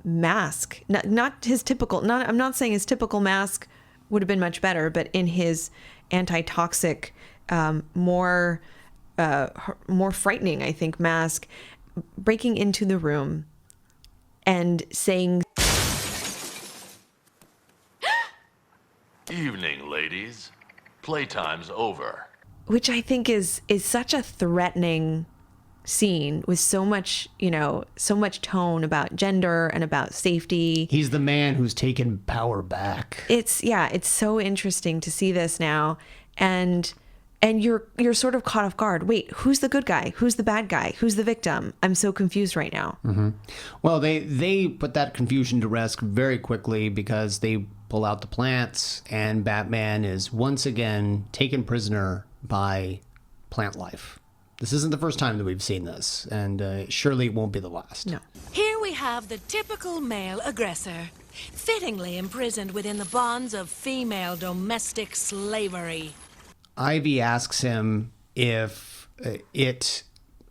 mask, not his typical. I'm not saying his typical mask would have been much better, but in his anti-toxic, more frightening, I think, mask, breaking into the room and saying, "Evening, ladies. Playtime's over." Which I think is such a threatening scene with so much tone about gender and about safety. He's the man who's taken power back. It's so interesting to see this now, and you're sort of caught off guard. Wait, who's the good guy? Who's the bad guy? Who's the victim? I'm so confused right now. Mm-hmm. Well, they put that confusion to rest very quickly because they pull out the plants, and Batman is once again taken prisoner by plant life. This isn't the first time that we've seen this, and surely it won't be the last. No. Here we have the typical male aggressor, fittingly imprisoned within the bonds of female domestic slavery. Ivy asks him if it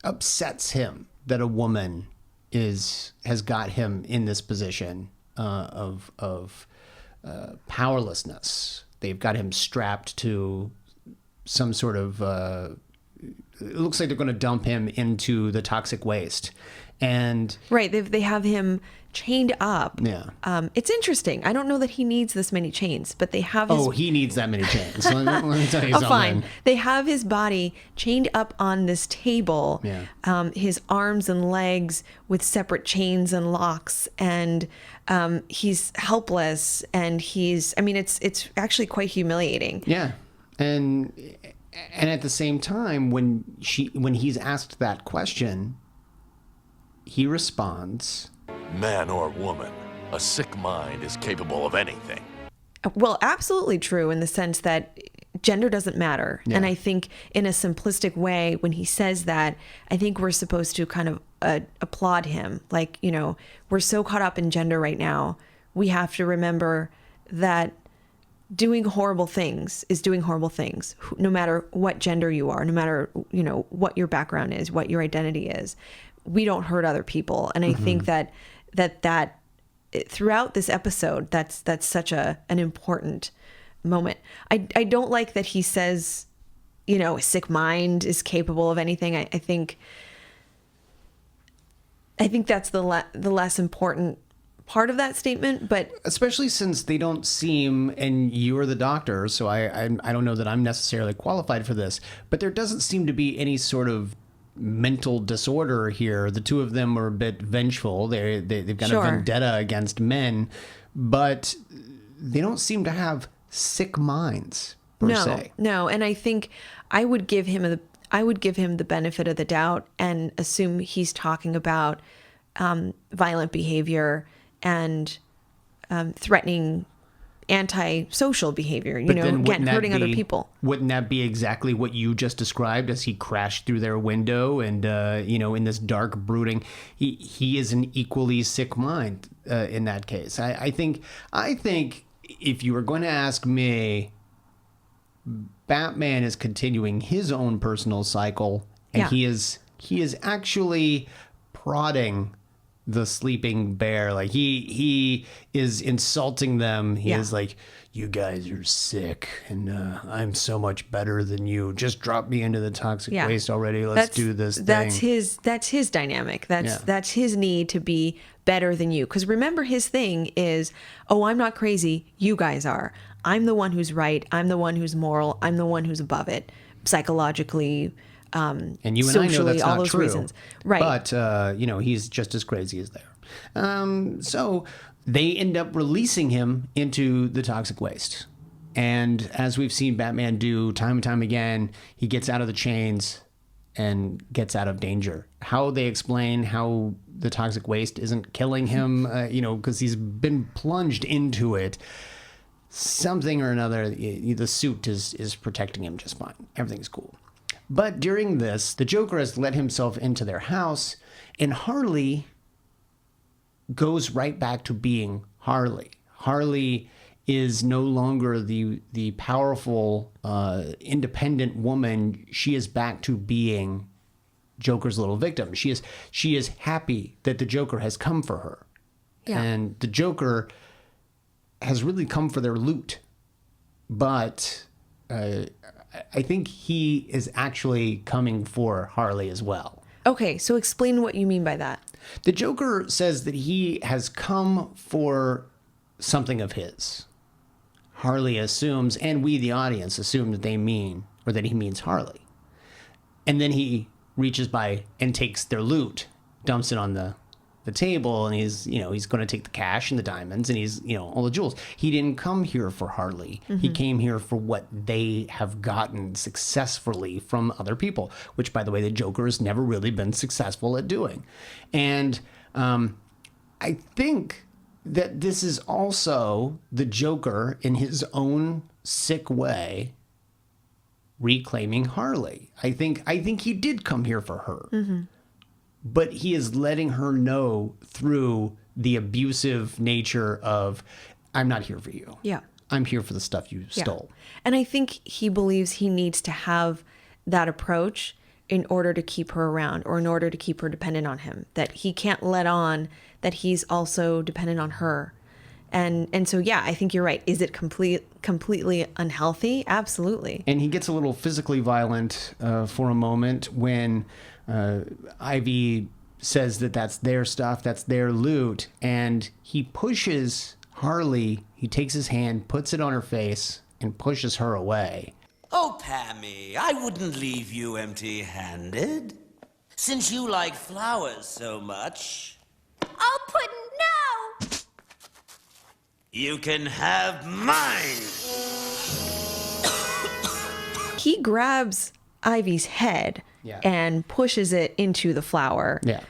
upsets him that a woman has got him in this position of powerlessness. They've got him strapped to some sort of it looks like they're going to dump him into the toxic waste. And right, they have him chained up. Yeah. It's interesting. I don't know that he needs this many chains, but they have his... Oh, he needs that many chains. Let me tell you something. Fine. They have his body chained up on this table. Yeah. His arms and legs with separate chains and locks, and he's helpless, and it's actually quite humiliating. Yeah. And at the same time, when he's asked that question, he responds, "Man or woman, a sick mind is capable of anything." Well, absolutely true in the sense that gender doesn't matter. Yeah. And I think in a simplistic way, when he says that, I think we're supposed to kind of applaud him. Like, we're so caught up in gender right now. We have to remember that doing horrible things is doing horrible things, no matter what gender you are, no matter, what your background is, what your identity is. We don't hurt other people. And I think that throughout this episode, that's such an important moment. I don't like that he says, a sick mind is capable of anything. I think I think that's the less important part of that statement, but especially since they don't seem, and you're the doctor, so I don't know that I'm necessarily qualified for this, but there doesn't seem to be any sort of mental disorder here. The two of them are a bit vengeful. They've got a vendetta against men, but they don't seem to have sick minds per se. No, and I think I would give him the benefit of the doubt and assume he's talking about violent behavior and threatening antisocial behavior, hurting other people. Wouldn't that be exactly what you just described as he crashed through their window and, in this dark brooding, he is an equally sick mind in that case. I think if you were going to ask me, Batman is continuing his own personal cycle, and he is actually prodding the sleeping bear. Like he is insulting them. He is like, you guys are sick and I'm so much better than you. Just drop me into the toxic waste already. Let's do this thing. That's his dynamic. That's his need to be better than you. Because remember, his thing is, oh, I'm not crazy. You guys are. I'm the one who's right. I'm the one who's moral. I'm the one who's above it psychologically, and you and socially, I know that's all not those true, reasons. Right. But, he's just as crazy as they are. So they end up releasing him into the toxic waste. And as we've seen Batman do time and time again, he gets out of the chains and gets out of danger. How they explain how the toxic waste isn't killing him, because he's been plunged into it. Something or another, the suit is protecting him just fine. Everything's cool. But during this, the Joker has let himself into their house, and Harley goes right back to being Harley. Harley is no longer the powerful, independent woman. She is back to being Joker's little victim. She is happy that the Joker has come for her. Yeah. And the Joker has really come for their loot. But I think he is actually coming for Harley as well. Okay, so explain what you mean by that. The Joker says that he has come for something of his. Harley assumes, and we, the audience, assume that he means Harley. And then he reaches by and takes their loot, dumps it on the table, and he's going to take the cash and the diamonds and he's, all the jewels. He didn't come here for Harley. Mm-hmm. He came here for what they have gotten successfully from other people, which, by the way, the Joker has never really been successful at doing. And I think that this is also the Joker in his own sick way reclaiming Harley. I think he did come here for her. Mm-hmm. But he is letting her know through the abusive nature of, I'm not here for you. Yeah. I'm here for the stuff you stole. And I think he believes he needs to have that approach in order to keep her around, or in order to keep her dependent on him. That he can't let on that he's also dependent on her. And so, I think you're right. Is it completely unhealthy? Absolutely. And he gets a little physically violent for a moment when Ivy says that that's their stuff, that's their loot, and he pushes Harley. He takes his hand, puts it on her face, and pushes her away. Oh, Pammy, I wouldn't leave you empty-handed. Since you like flowers so much. Oh, Puddin', no! You can have mine! He grabs Ivy's head and pushes it into the flower. Yeah.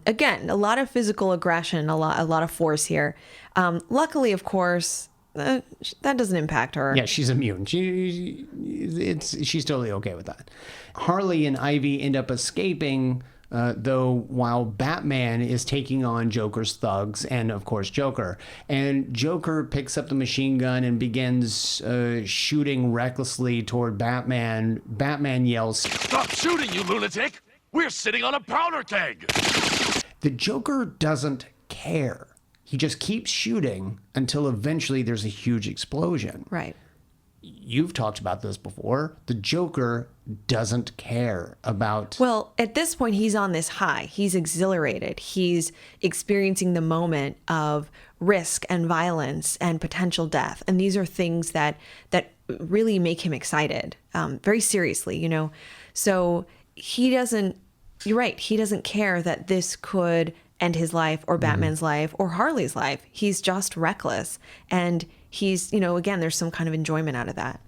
Again, a lot of physical aggression, a lot of force here. Luckily, of course, that doesn't impact her. Yeah, she's immune. She's totally okay with that. Harley and Ivy end up escaping, though, while Batman is taking on Joker's thugs and, of course, Joker. And Joker picks up the machine gun and begins shooting recklessly toward Batman. Batman yells, "Stop shooting, you lunatic! We're sitting on a powder keg!" The Joker doesn't care. He just keeps shooting until eventually there's a huge explosion. Right. you've talked about this before, the Joker doesn't care about... Well, at this point, he's on this high. He's exhilarated. He's experiencing the moment of risk and violence and potential death. And these are things that really make him excited, very seriously, you know. So he doesn't... You're right. He doesn't care that this could end his life or Batman's life or Harley's life. He's just reckless. And he's, you know, again, there's some kind of enjoyment out of that.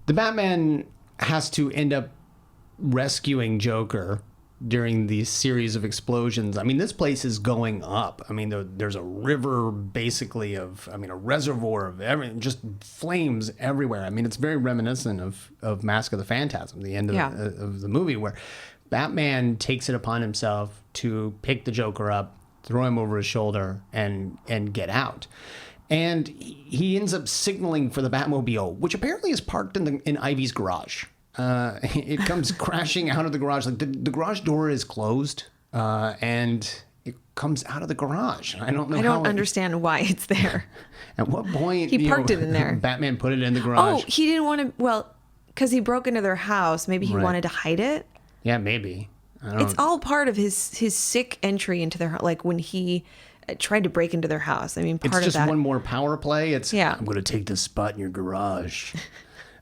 The Batman has to end up rescuing Joker during these series of explosions. I mean, this place is going up. I mean, there's a river basically a reservoir of everything, just flames everywhere. I mean, it's very reminiscent of Mask of the Phantasm, the end of the movie, where Batman takes it upon himself to pick the Joker up, throw him over his shoulder, and get out. And he ends up signaling for the Batmobile, which apparently is parked in Ivy's garage. It comes crashing out of the garage. Like the garage door is closed, and it comes out of the garage. I don't understand why it's there. At what point he parked it in there? Batman put it in the garage. Oh, he didn't want to. Well, because he broke into their house. Maybe he wanted to hide it. Yeah, maybe. It's all part of his sick entry into their house. Like when he tried to break into their house. I mean, part of that. It's just one more power play. I'm going to take this spot in your garage.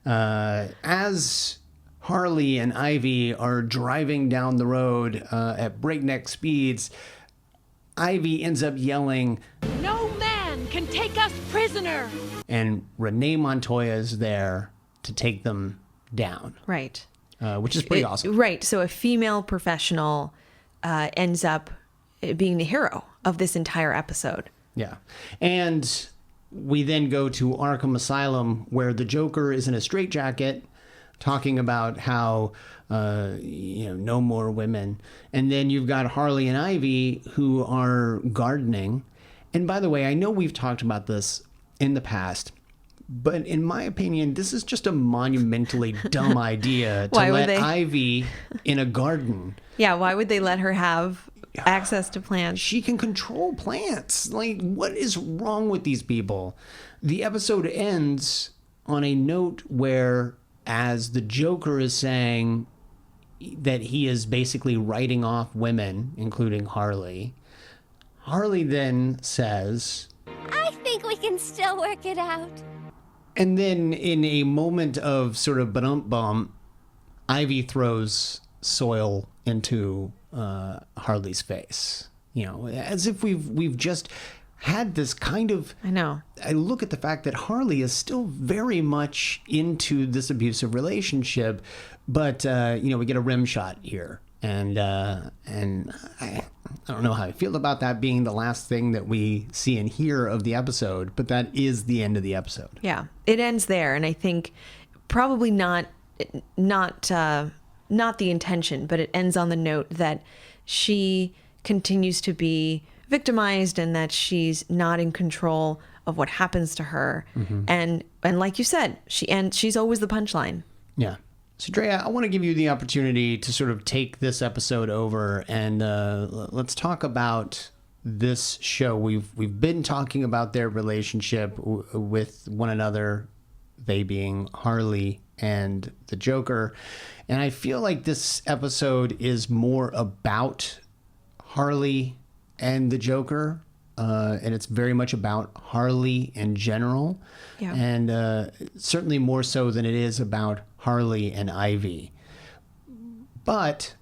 As Harley and Ivy are driving down the road at breakneck speeds, Ivy ends up yelling, "No man can take us prisoner!" And Renee Montoya is there to take them down. Right. Which is pretty awesome. Right. So a female professional ends up being the hero of this entire episode. Yeah. And we then go to Arkham Asylum, where the Joker is in a straitjacket talking about how, no more women. And then you've got Harley and Ivy who are gardening. And by the way, I know we've talked about this in the past, but in my opinion, this is just a monumentally dumb idea to let Ivy in a garden. Yeah, why would they let her have access to plants? She can control plants. Like, what is wrong with these people? The episode ends on a note where, as the Joker is saying that he is basically writing off women, including Harley, Harley then says, "I think we can still work it out." And then in a moment of sort of ba-dum-bum, Ivy throws soil into Harley's face. You know, as if we've just had this kind of... I know. I look at the fact that Harley is still very much into this abusive relationship, but, we get a rim shot here. And I don't know how I feel about that being the last thing that we see and hear of the episode, but that is the end of the episode. Yeah, it ends there, and I think probably not the intention, but it ends on the note that she continues to be victimized and that she's not in control of what happens to her. Mm-hmm. And like you said, she's always the punchline. Yeah. So, Drea, I want to give you the opportunity to sort of take this episode over and let's talk about this show. We've been talking about their relationship with one another, they being Harley and the Joker. And I feel like this episode is more about Harley and the Joker. And it's very much about Harley in general. Yeah. And certainly more so than it is about Harley and Ivy. But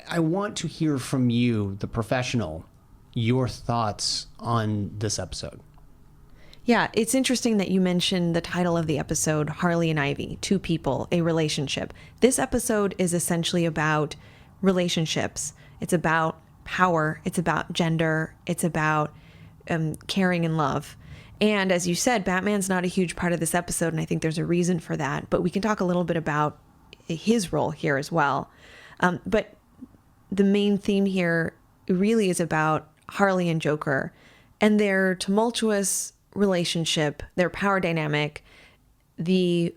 I want to hear from you, the professional, your thoughts on this episode. Yeah, it's interesting that you mentioned the title of the episode, Harley and Ivy, two people, a relationship. This episode is essentially about relationships. It's about power. It's about gender. It's about caring and love. And as you said, Batman's not a huge part of this episode, and I think there's a reason for that. But we can talk a little bit about his role here as well. But the main theme here really is about Harley and Joker and their tumultuous relationship, their power dynamic, the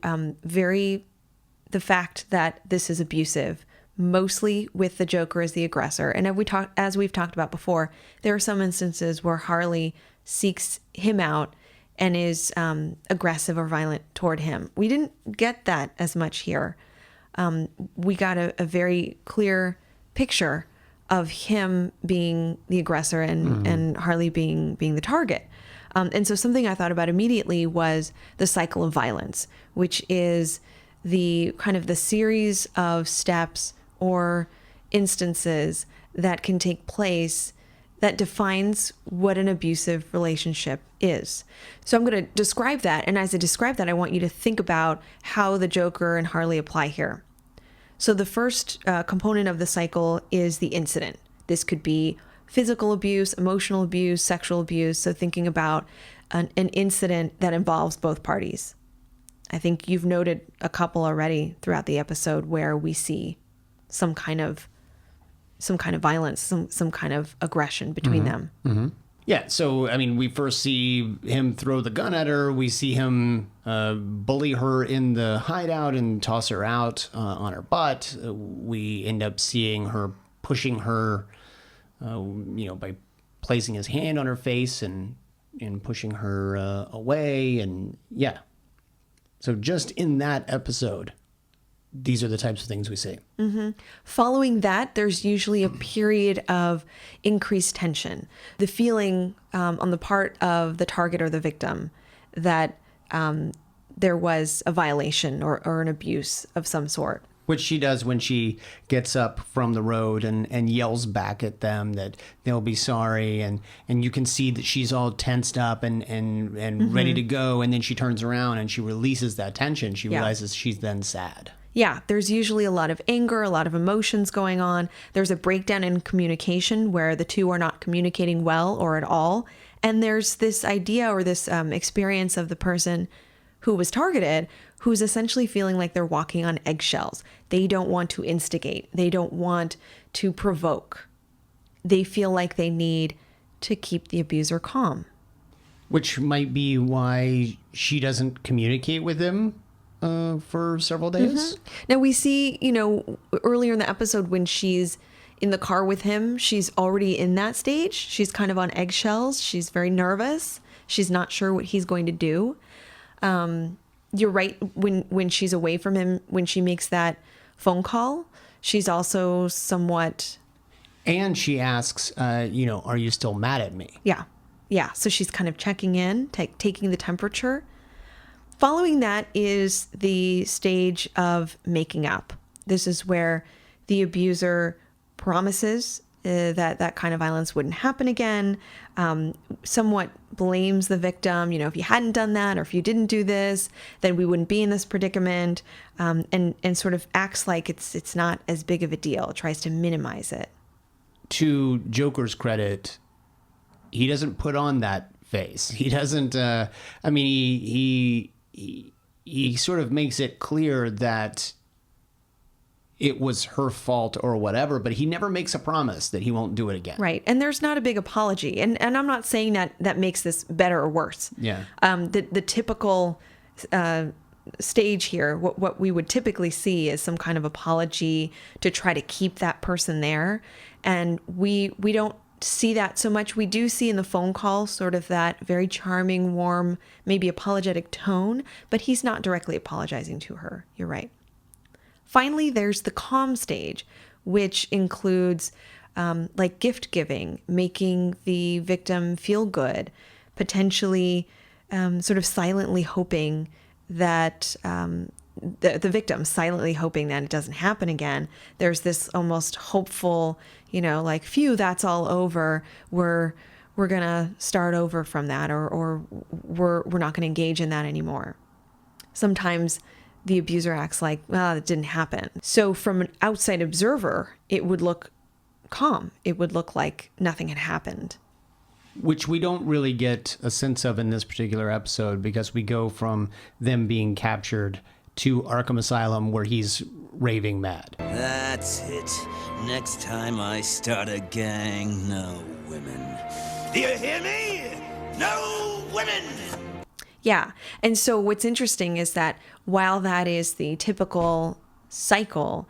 fact that this is abusive, mostly with the Joker as the aggressor. And as we've talked about before, there are some instances where Harley seeks him out and is aggressive or violent toward him. We didn't get that as much here. We got a very clear picture of him being the aggressor and Harley being the target. And so something I thought about immediately was the cycle of violence, which is the kind of the series of steps or instances that can take place that defines what an abusive relationship is. So I'm going to describe that. And as I describe that, I want you to think about how the Joker and Harley apply here. So the first component of the cycle is the incident. This could be physical abuse, emotional abuse, sexual abuse. So thinking about an incident that involves both parties. I think you've noted a couple already throughout the episode where we see some kind of violence, some kind of aggression between them. Mm-hmm. Yeah, so, I mean, we first see him throw the gun at her. We see him bully her in the hideout and toss her out on her butt. We end up seeing her pushing her, by placing his hand on her face and pushing her away. And, yeah. So just in that episode, these are the types of things we see. Mm-hmm. Following that, there's usually a period of increased tension. The feeling on the part of the target or the victim that there was a violation or an abuse of some sort. Which she does when she gets up from the road and yells back at them that they'll be sorry. And you can see that she's all tensed up and ready to go. And then she turns around and she releases that tension. She realizes she's then sad. Yeah, there's usually a lot of anger, a lot of emotions going on. There's a breakdown in communication where the two are not communicating well or at all. And there's this idea or this experience of the person who was targeted who's essentially feeling like they're walking on eggshells. They don't want to instigate. They don't want to provoke. They feel like they need to keep the abuser calm. Which might be why she doesn't communicate with him for several days. Mm-hmm. Now we see, earlier in the episode when she's in the car with him, she's already in that stage. She's kind of on eggshells. She's very nervous. She's not sure what he's going to do. You're right. When she's away from him, when she makes that phone call, she's also somewhat. And she asks, are you still mad at me? Yeah. Yeah. So she's kind of checking in, taking the temperature. Following that is the stage of making up. This is where the abuser promises that kind of violence wouldn't happen again, somewhat blames the victim. If you hadn't done that or if you didn't do this, then we wouldn't be in this predicament, and sort of acts like it's not as big of a deal, tries to minimize it. To Joker's credit, he doesn't put on that face. He doesn't, he sort of makes it clear that it was her fault or whatever, but he never makes a promise that he won't do it again. Right. And there's not a big apology. And I'm not saying that makes this better or worse. Yeah. The typical stage here, what we would typically see is some kind of apology to try to keep that person there. And we don't see that so much. We do see in the phone call sort of that very charming, warm, maybe apologetic tone, but he's not directly apologizing to her. You're right. Finally, there's the calm stage, which includes like gift giving, making the victim feel good, potentially sort of silently hoping that the victim silently hoping that it doesn't happen again. There's this almost hopeful, like, phew, that's all over. We're gonna start over from that, or we're not gonna engage in that anymore. Sometimes the abuser acts like, well, it didn't happen. So from an outside observer, it would look calm. It would look like nothing had happened. Which we don't really get a sense of in this particular episode, because we go from them being captured to Arkham Asylum where he's raving mad. That's it. Next time I start a gang, no women. Do you hear me? No women! Yeah. And so what's interesting is that while that is the typical cycle,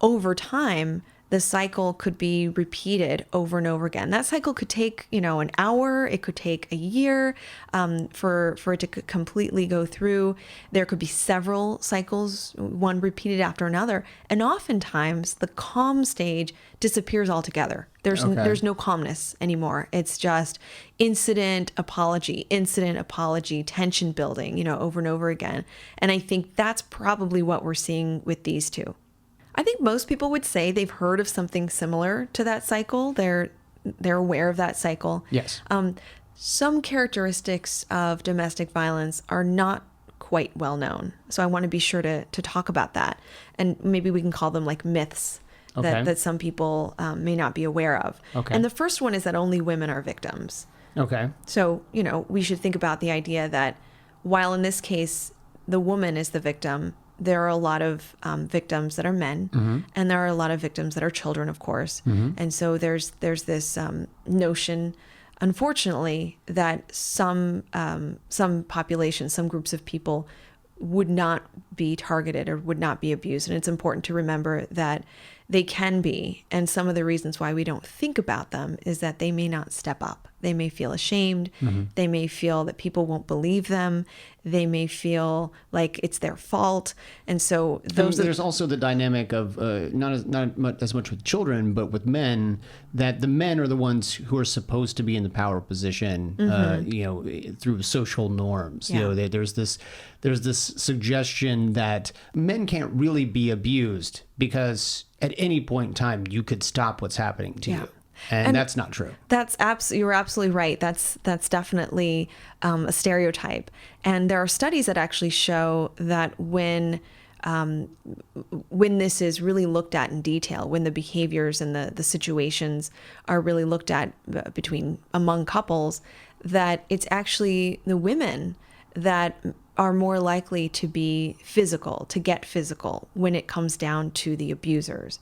over time, the cycle could be repeated over and over again. That cycle could take, an hour. It could take a year for it to completely go through. There could be several cycles, one repeated after another. And oftentimes the calm stage disappears altogether. There's no calmness anymore. It's just incident, apology, tension building, over and over again. And I think that's probably what we're seeing with these two. I think most people would say they've heard of something similar to that cycle. They're aware of that cycle. Yes. Some characteristics of domestic violence are not quite well known. So I want to be sure to talk about that. And maybe we can call them like myths that some people may not be aware of. Okay. And the first one is that only women are victims. Okay. So, we should think about the idea that while in this case, the woman is the victim, there are a lot of victims that are men, and there are a lot of victims that are children, of course. And so there's this notion, unfortunately, that some populations, some groups of people would not be targeted or would not be abused. And it's important to remember that they can be. And some of the reasons why we don't think about them is that they may not step up. They may feel ashamed. They may feel that people won't believe them. They may feel like it's their fault. And so there's also the dynamic of not as much with children, but with men, that the men are the ones who are supposed to be in the power position, through social norms. Yeah. There's this suggestion that men can't really be abused because at any point in time you could stop what's happening to you. And that's not true. You're absolutely right. That's definitely a stereotype. And there are studies that actually show that when this is really looked at in detail, when the behaviors and the situations are really looked at among couples, that it's actually the women that are more likely to get physical when it comes down to the abusers.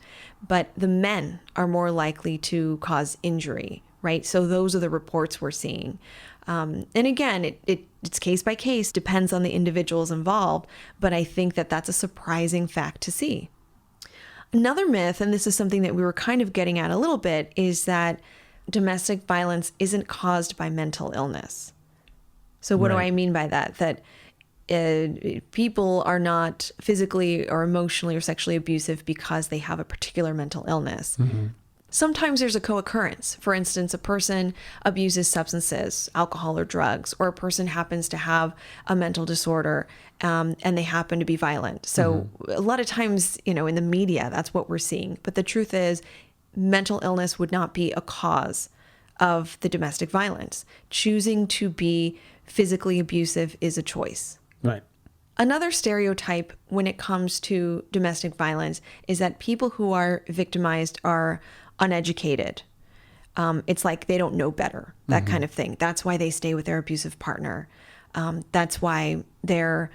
But the men are more likely to cause injury, right? So those are the reports we're seeing. And again, it's case by case, depends on the individuals involved, but I think that that's a surprising fact to see. Another myth, and this is something that we were kind of getting at a little bit, is that domestic violence isn't caused by mental illness. So what do I mean by that? That people are not physically or emotionally or sexually abusive because they have a particular mental illness. Sometimes there's a co-occurrence. For instance, a person abuses substances, alcohol or drugs, or a person happens to have a mental disorder and they happen to be violent. So a lot of times, in the media, that's what we're seeing. But the truth is, mental illness would not be a cause of the domestic violence. Choosing to be physically abusive is a choice. Right. Another stereotype when it comes to domestic violence is that people who are victimized are uneducated. It's like they don't know better, that kind of thing. That's why they stay with their abusive partner. That's why they're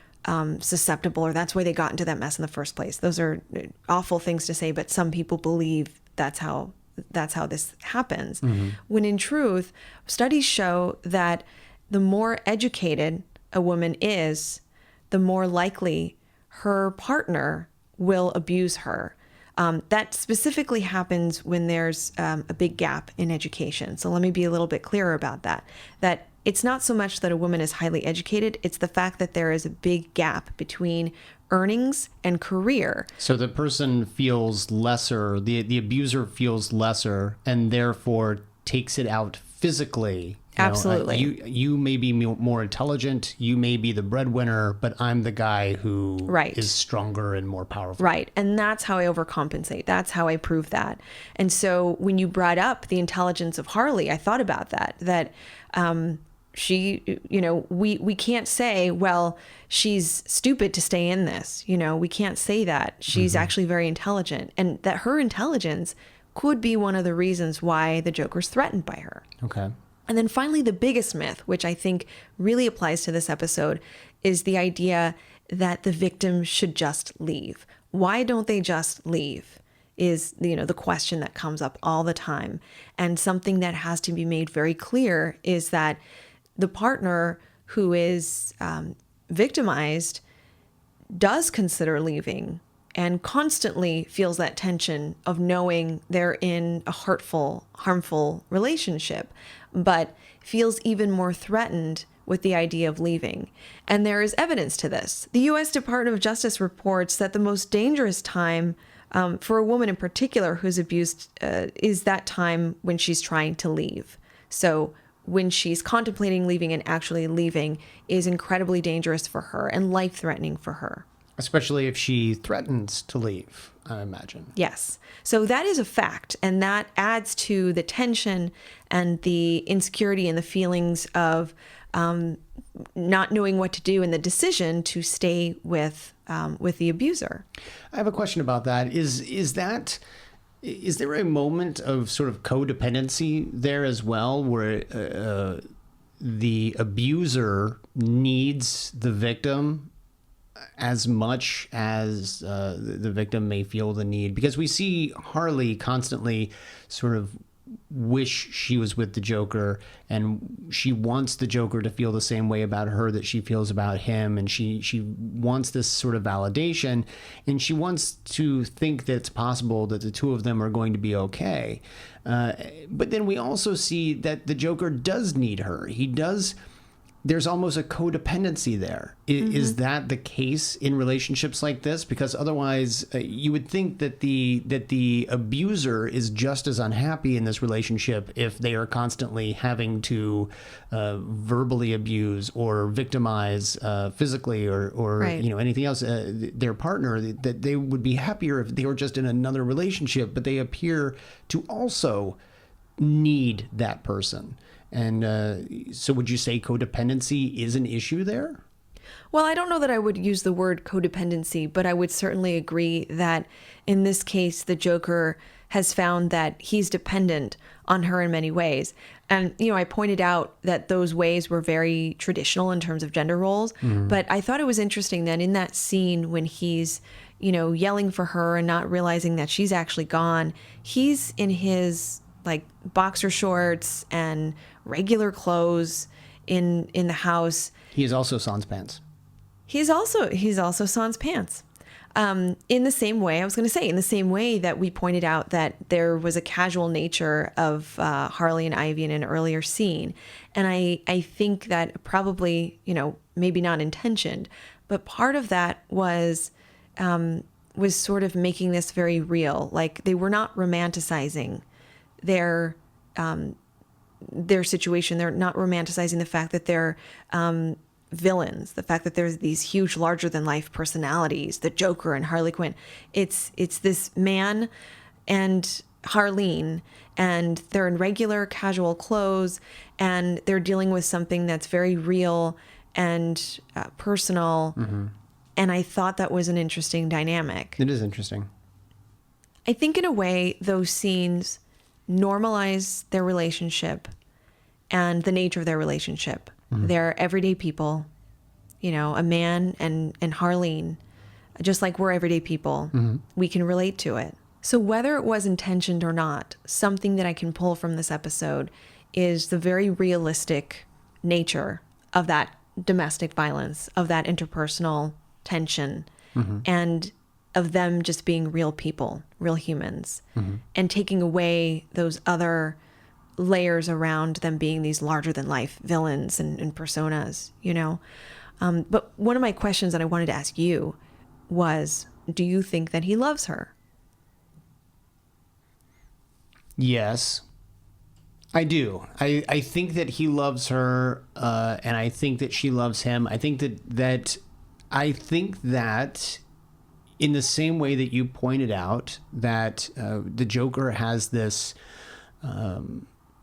susceptible, or that's why they got into that mess in the first place. Those are awful things to say, but some people believe that's how this happens. When in truth, studies show that the more educated a woman is, the more likely her partner will abuse her. That specifically happens when there's a big gap in education. So let me be a little bit clearer about that. That it's not so much that a woman is highly educated, it's the fact that there is a big gap between earnings and career. So the person feels lesser, the abuser feels lesser, and therefore takes it out physically. Absolutely. You may be more intelligent, you may be the breadwinner, but I'm the guy who is stronger and more powerful. Right. And that's how I overcompensate. That's how I prove that. And so when you brought up the intelligence of Harley, I thought about that she, we can't say, well, she's stupid to stay in this. We can't say that. She's actually very intelligent, and that her intelligence could be one of the reasons why the Joker's threatened by her. Okay. And then finally, the biggest myth, which I think really applies to this episode, is the idea that the victim should just leave. Why don't they just leave? Is the question that comes up all the time. And something that has to be made very clear is that the partner who is victimized does consider leaving and constantly feels that tension of knowing they're in a hurtful, harmful relationship, but feels even more threatened with the idea of leaving. And there is evidence to this. The U.S. Department of Justice reports that the most dangerous time for a woman in particular who's abused is that time when she's trying to leave. So when she's contemplating leaving and actually leaving is incredibly dangerous for her and life-threatening for her. Especially if she threatens to leave, I imagine. Yes. So that is a fact. And that adds to the tension and the insecurity and the feelings of not knowing what to do and the decision to stay with the abuser. I have a question about that. Is there a moment of sort of codependency there as well, where the abuser needs the victim as much as the victim may feel the need? Because we see Harley constantly sort of wish she was with the Joker, and she wants the Joker to feel the same way about her that she feels about him, and she wants this sort of validation, and she wants to think that it's possible that the two of them are going to be okay. But then we also see that the Joker does need her. There's almost a codependency there. Is that the case in relationships like this? Because otherwise, you would think that the abuser is just as unhappy in this relationship if they are constantly having to verbally abuse or victimize physically or right. Anything else their partner. That they would be happier if they were just in another relationship, but they appear to also need that person. And so would you say codependency is an issue there? Well, I don't know that I would use the word codependency, but I would certainly agree that in this case, the Joker has found that he's dependent on her in many ways. And, I pointed out that those ways were very traditional in terms of gender roles. Mm-hmm. But I thought it was interesting that in that scene when he's, yelling for her and not realizing that she's actually gone, he's in his boxer shorts and regular clothes in the house. He is also sans pants. He's also sans pants. In the same way, in the same way that we pointed out that there was a casual nature of Harley and Ivy in an earlier scene. And I think that probably, maybe not intentioned, but part of that was sort of making this very real. Like, they were not romanticizing their situation. They're not romanticizing the fact that they're villains, the fact that there's these huge larger than life personalities, the Joker and Harley Quinn. It's this man and Harleen, and they're in regular casual clothes, and they're dealing with something that's very real and personal. Mm-hmm. And I thought that was an interesting dynamic. It is interesting. I think in a way those scenes normalize their relationship and the nature of their relationship. Mm-hmm. They're everyday people, a man and Harleen, just like we're everyday people. Mm-hmm. We can relate to it. So whether it was intentioned or not, something that I can pull from this episode is the very realistic nature of that domestic violence, of that interpersonal tension, mm-hmm. and of them just being real people, real humans, mm-hmm. and taking away those other layers around them being these larger than life villains and personas, But one of my questions that I wanted to ask you was, do you think that he loves her? Yes, I do. I think that he loves her, and I think that she loves him. I think that in the same way that you pointed out that the Joker has this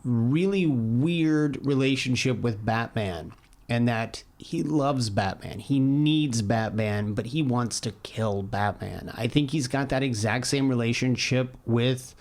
really weird relationship with Batman, and that he loves Batman. He needs Batman, but he wants to kill Batman. I think he's got that exact same relationship with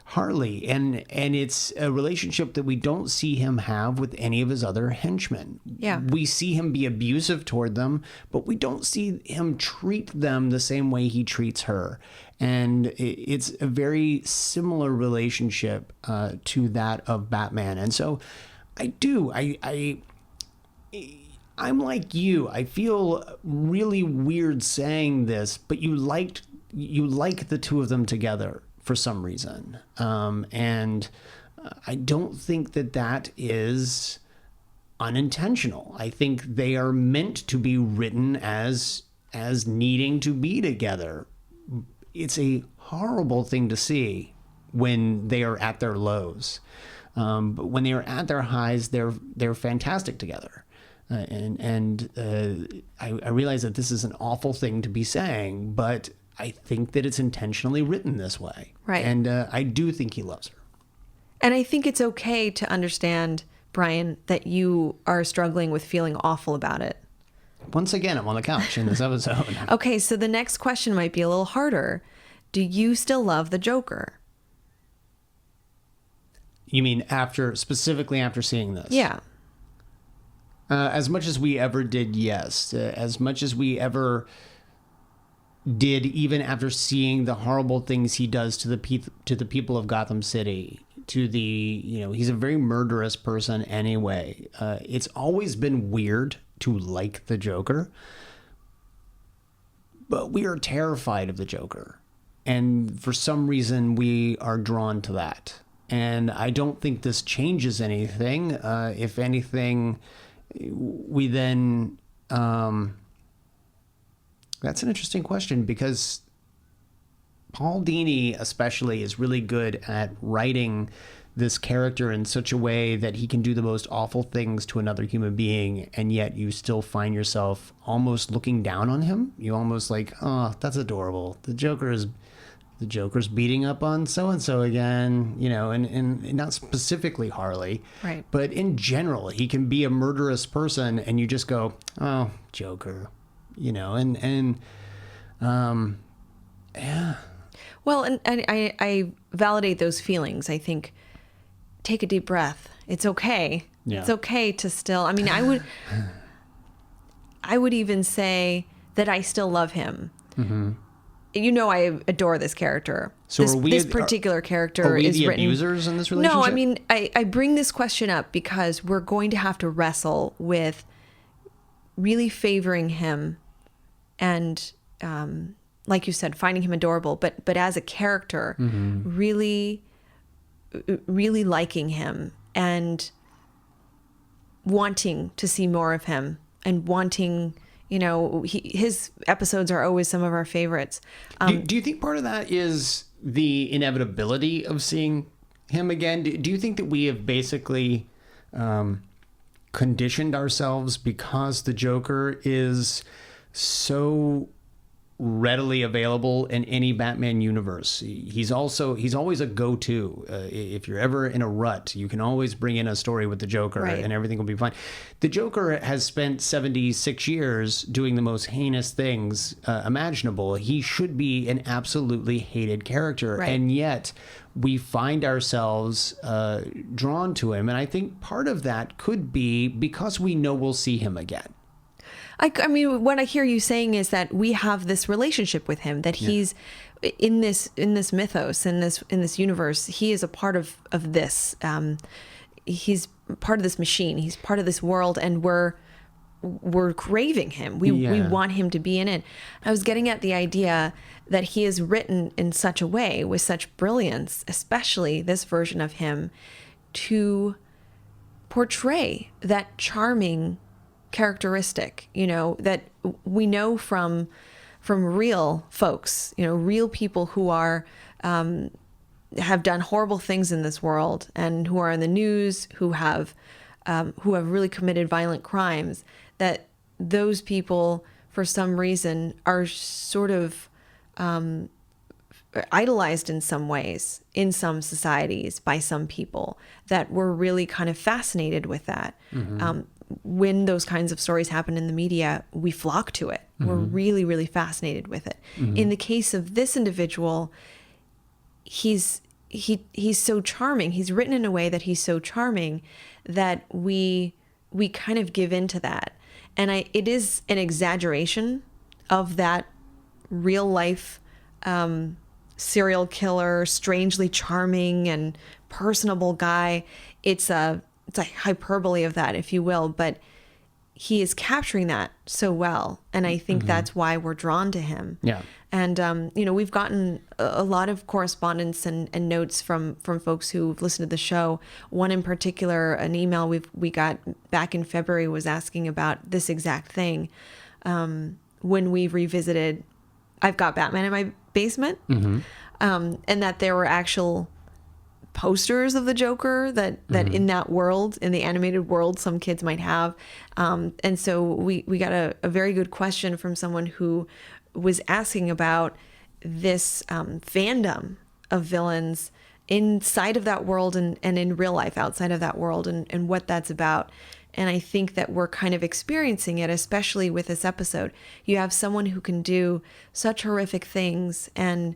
Harley, and it's a relationship that we don't see him have with any of his other henchmen. Yeah. We see him be abusive toward them, but we don't see him treat them the same way he treats her. And it's a very similar relationship to that of Batman. And so I'm like you. I feel really weird saying this, but you liked you like the two of them together for some reason. And I don't think that is unintentional. I think they are meant to be written as needing to be together. It's a horrible thing to see when they are at their lows. But when they are at their highs, they're fantastic together. I realize that this is an awful thing to be saying, but I think that it's intentionally written this way. Right. And I do think he loves her. And I think it's okay to understand, Brian, that you are struggling with feeling awful about it. Once again, I'm on the couch in this episode. Okay, so the next question might be a little harder. Do you still love the Joker? You mean specifically after seeing this? Yeah. As much as we ever did, yes. As much as we ever did, even after seeing the horrible things he does to the people of Gotham City, he's a very murderous person anyway. It's always been weird to like the Joker, but we are terrified of the Joker. And for some reason, we are drawn to that. And I don't think this changes anything. If anything, we then... That's an interesting question, because Paul Dini especially is really good at writing this character in such a way that he can do the most awful things to another human being, and yet you still find yourself almost looking down on him. You almost like, oh, that's adorable. The Joker's beating up on so-and-so again, and not specifically Harley. Right. But in general, he can be a murderous person, and you just go, oh, Joker. Yeah. Well, and I validate those feelings. I think, take a deep breath. It's okay. Yeah. It's okay to still, I would even say that I still love him. Mm-hmm. I adore this character. So this particular character is the written... abusers in this relationship? No, I bring this question up because we're going to have to wrestle with really favoring him and, like you said, finding him adorable, but as a character, mm-hmm. really, really liking him and wanting to see more of him and wanting, his episodes are always some of our favorites. Do you think part of that is the inevitability of seeing him again? Do you think that we have basically conditioned ourselves because the Joker is so readily available in any Batman universe? He's always a go-to. If you're ever in a rut, you can always bring in a story with the Joker, right, and everything will be fine. The Joker has spent 76 years doing the most heinous things imaginable. He should be an absolutely hated character, right, and yet we find ourselves drawn to him. And I think part of that could be because we know we'll see him again. What I hear you saying is that we have this relationship with him, that he's in this mythos, in this universe. He is a part of this. He's part of this machine. He's part of this world, and we're craving him. We want him to be in it. I was getting at the idea that he is written in such a way, with such brilliance, especially this version of him, to portray that charming characteristic, that we know from real folks, real people who are have done horrible things in this world and who are in the news, who have really committed violent crimes, that those people for some reason are sort of idolized in some ways in some societies by some people, that we're really kind of fascinated with that. Mm-hmm. When those kinds of stories happen in the media, we flock to it. Mm-hmm. We're really, really fascinated with it. Mm-hmm. In the case of this individual, he's so charming. He's written in a way that he's so charming that we kind of give in to that. And it is an exaggeration of that real life serial killer, strangely charming and personable guy. It's a hyperbole of that, if you will, but he is capturing that so well. And I think that's why we're drawn to him. Yeah. And, we've gotten a lot of correspondence and notes from folks who've listened to the show. One in particular, an email we got back in February was asking about this exact thing. When we revisited I've Got Batman in My Basement, and that there were actual posters of the Joker that in that world, in the animated world, some kids might have. And so we got a very good question from someone who was asking about this fandom of villains inside of that world and in real life outside of that world and what that's about. And I think that we're kind of experiencing it, especially with this episode. You have someone who can do such horrific things and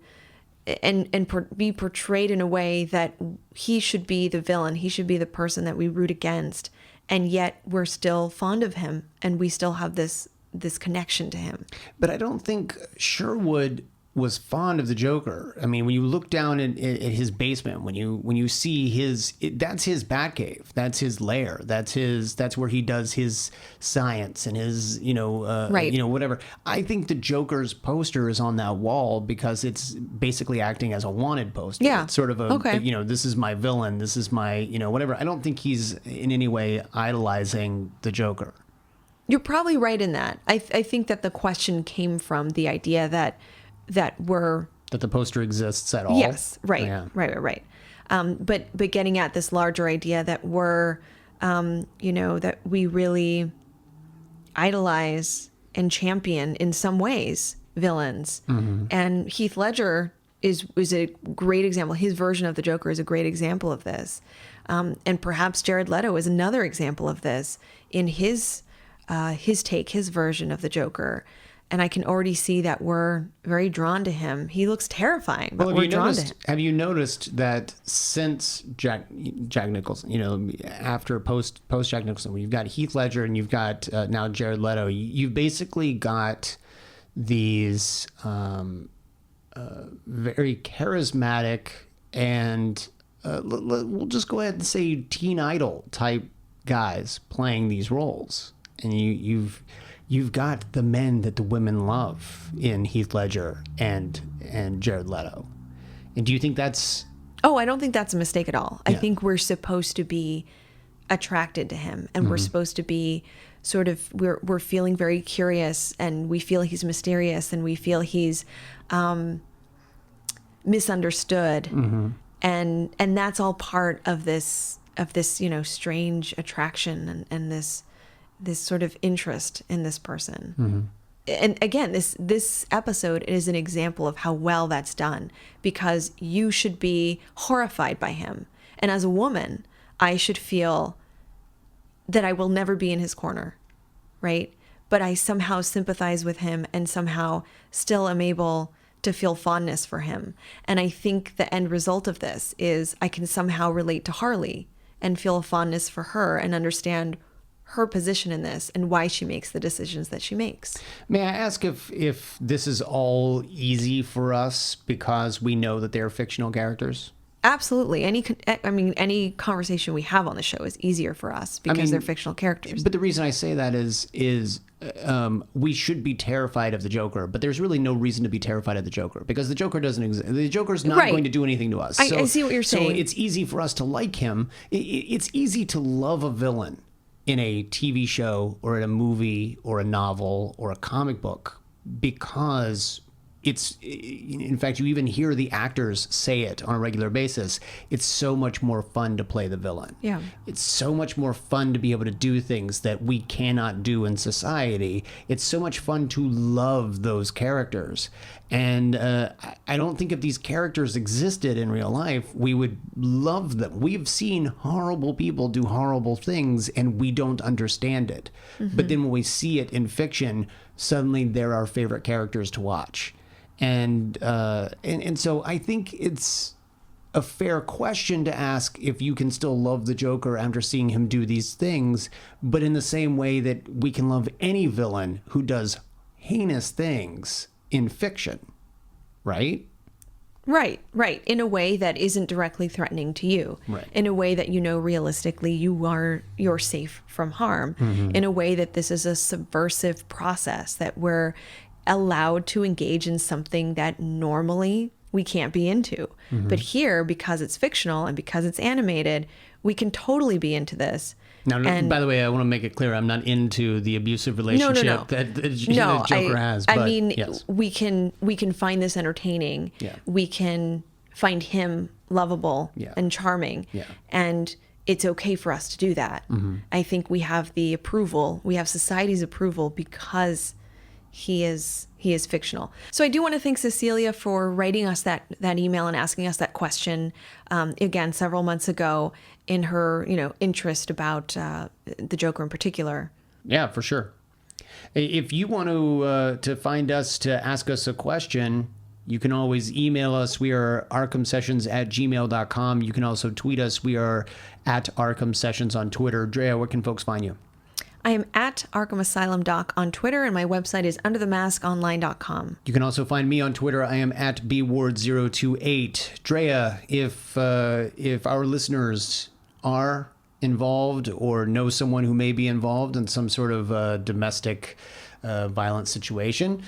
be portrayed in a way that he should be the villain. He should be the person that we root against. And yet we're still fond of him and we still have this connection to him. But I don't think Sherwood was fond of the Joker. I mean, when you look down at his basement, when you see that's his Batcave, that's his lair, that's where he does his science and his right. Whatever. I think the Joker's poster is on that wall because it's basically acting as a wanted poster. Yeah, it's sort of this is my villain, this is my whatever. I don't think he's in any way idolizing the Joker. You're probably right in that. I think that the question came from the idea that the poster exists at all. Yes, right, yeah. right. But getting at this larger idea that we're, that we really idolize and champion in some ways villains, and Heath Ledger is a great example. His version of the Joker is a great example of this, and perhaps Jared Leto is another example of this in his version of the Joker. And I can already see that we're very drawn to him. He looks terrifying, but we're drawn to him. Have you noticed that since Jack Nicholson, after post Jack Nicholson, when you've got Heath Ledger and you've got now Jared Leto, you've basically got these very charismatic and we'll just go ahead and say teen idol type guys playing these roles, and You've got the men that the women love in Heath Ledger and Jared Leto. And do you think that's... Oh, I don't think that's a mistake at all. Yeah. I think we're supposed to be attracted to him, and we're supposed to be sort of, we're feeling very curious, and we feel he's mysterious, and we feel he's misunderstood. And that's all part of this strange attraction and this sort of interest in this person. And again, this episode is an example of how well that's done, because you should be horrified by him. And as a woman, I should feel that I will never be in his corner, right? But I somehow sympathize with him and somehow still am able to feel fondness for him. And I think the end result of this is I can somehow relate to Harley and feel a fondness for her and understand her position in this and why she makes the decisions that she makes. May I ask if this is all easy for us because we know that they're fictional characters? Absolutely. Any conversation we have on the show is easier for us because they're fictional characters. But the reason I say that is we should be terrified of the Joker, but there's really no reason to be terrified of the Joker because the Joker doesn't exist. The Joker's not going to do anything to us. I see what you're saying. So it's easy for us to like him. It's easy to love a villain in a TV show or in a movie or a novel or a comic book because in fact, you even hear the actors say it on a regular basis. It's so much more fun to play the villain. Yeah. It's so much more fun to be able to do things that we cannot do in society. It's so much fun to love those characters. And I don't think if these characters existed in real life, we would love them. We've seen horrible people do horrible things and we don't understand it. But then when we see it in fiction, suddenly they're our favorite characters to watch. And so I think it's a fair question to ask if you can still love the Joker after seeing him do these things, but in the same way that we can love any villain who does heinous things in fiction, right? Right. In a way that isn't directly threatening to you. Right. In a way that realistically you're safe from harm. In a way that this is a subversive process, that we're allowed to engage in something that normally we can't be into. But here, because it's fictional and because it's animated, we can totally be into this. Now, by the way, I want to make it clear, I'm not into the abusive relationship that the Joker has. But yes. we can find this entertaining. Yeah. We can find him lovable and charming. Yeah. And it's okay for us to do that. I think we have society's approval because he is fictional. So I do want to thank Cecilia for writing us that email and asking us that question, again, several months ago, in her, interest about the Joker in particular. Yeah, for sure. If you want to find us to ask us a question, you can always email us. We are arkhamsessions@gmail.com. You can also tweet us. We are at Arkham Sessions on Twitter. Drea, where can folks find you? I am at Arkham Asylum Doc on Twitter, and my website is underthemaskonline.com. You can also find me on Twitter. I am at bward028. Drea, if our listeners are involved or know someone who may be involved in some sort of domestic violence situation,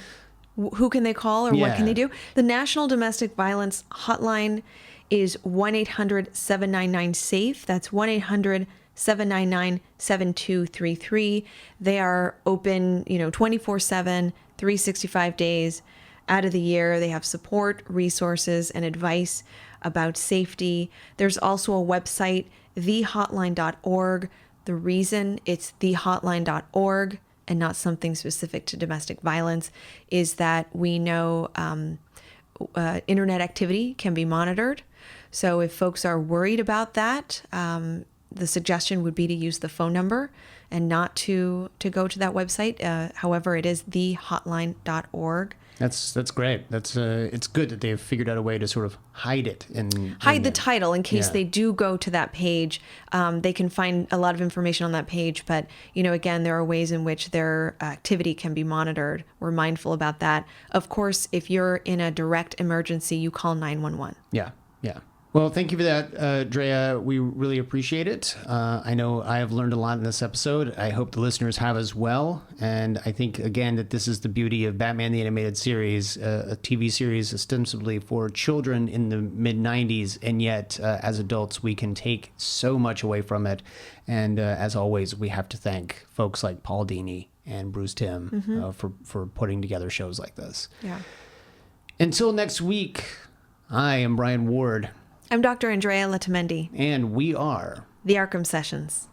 who can they call or what can they do? The National Domestic Violence Hotline is 1-800-799-SAFE. That's 1-800-799-7233. They are open, 24/7, 365 days out of the year. They have support, resources, and advice about safety. There's also a website, thehotline.org. The reason it's thehotline.org and not something specific to domestic violence is that we know internet activity can be monitored. So if folks are worried about that, the suggestion would be to use the phone number and not to go to that website. However, it is thehotline.org. That's great. It's good that they've figured out a way to sort of hide it and hide the title in case they do go to that page. They can find a lot of information on that page, but again, there are ways in which their activity can be monitored. We're mindful about that. Of course, if you're in a direct emergency, you call 911. Yeah. Well, thank you for that, Drea. We really appreciate it. I know I have learned a lot in this episode. I hope the listeners have as well. And I think, again, that this is the beauty of Batman the Animated Series, a TV series ostensibly for children in the mid-90s. And yet, as adults, we can take so much away from it. And as always, we have to thank folks like Paul Dini and Bruce Timm for putting together shows like this. Yeah. Until next week, I am Brian Ward. I'm Dr. Andrea Letamendi. And we are the Arkham Sessions.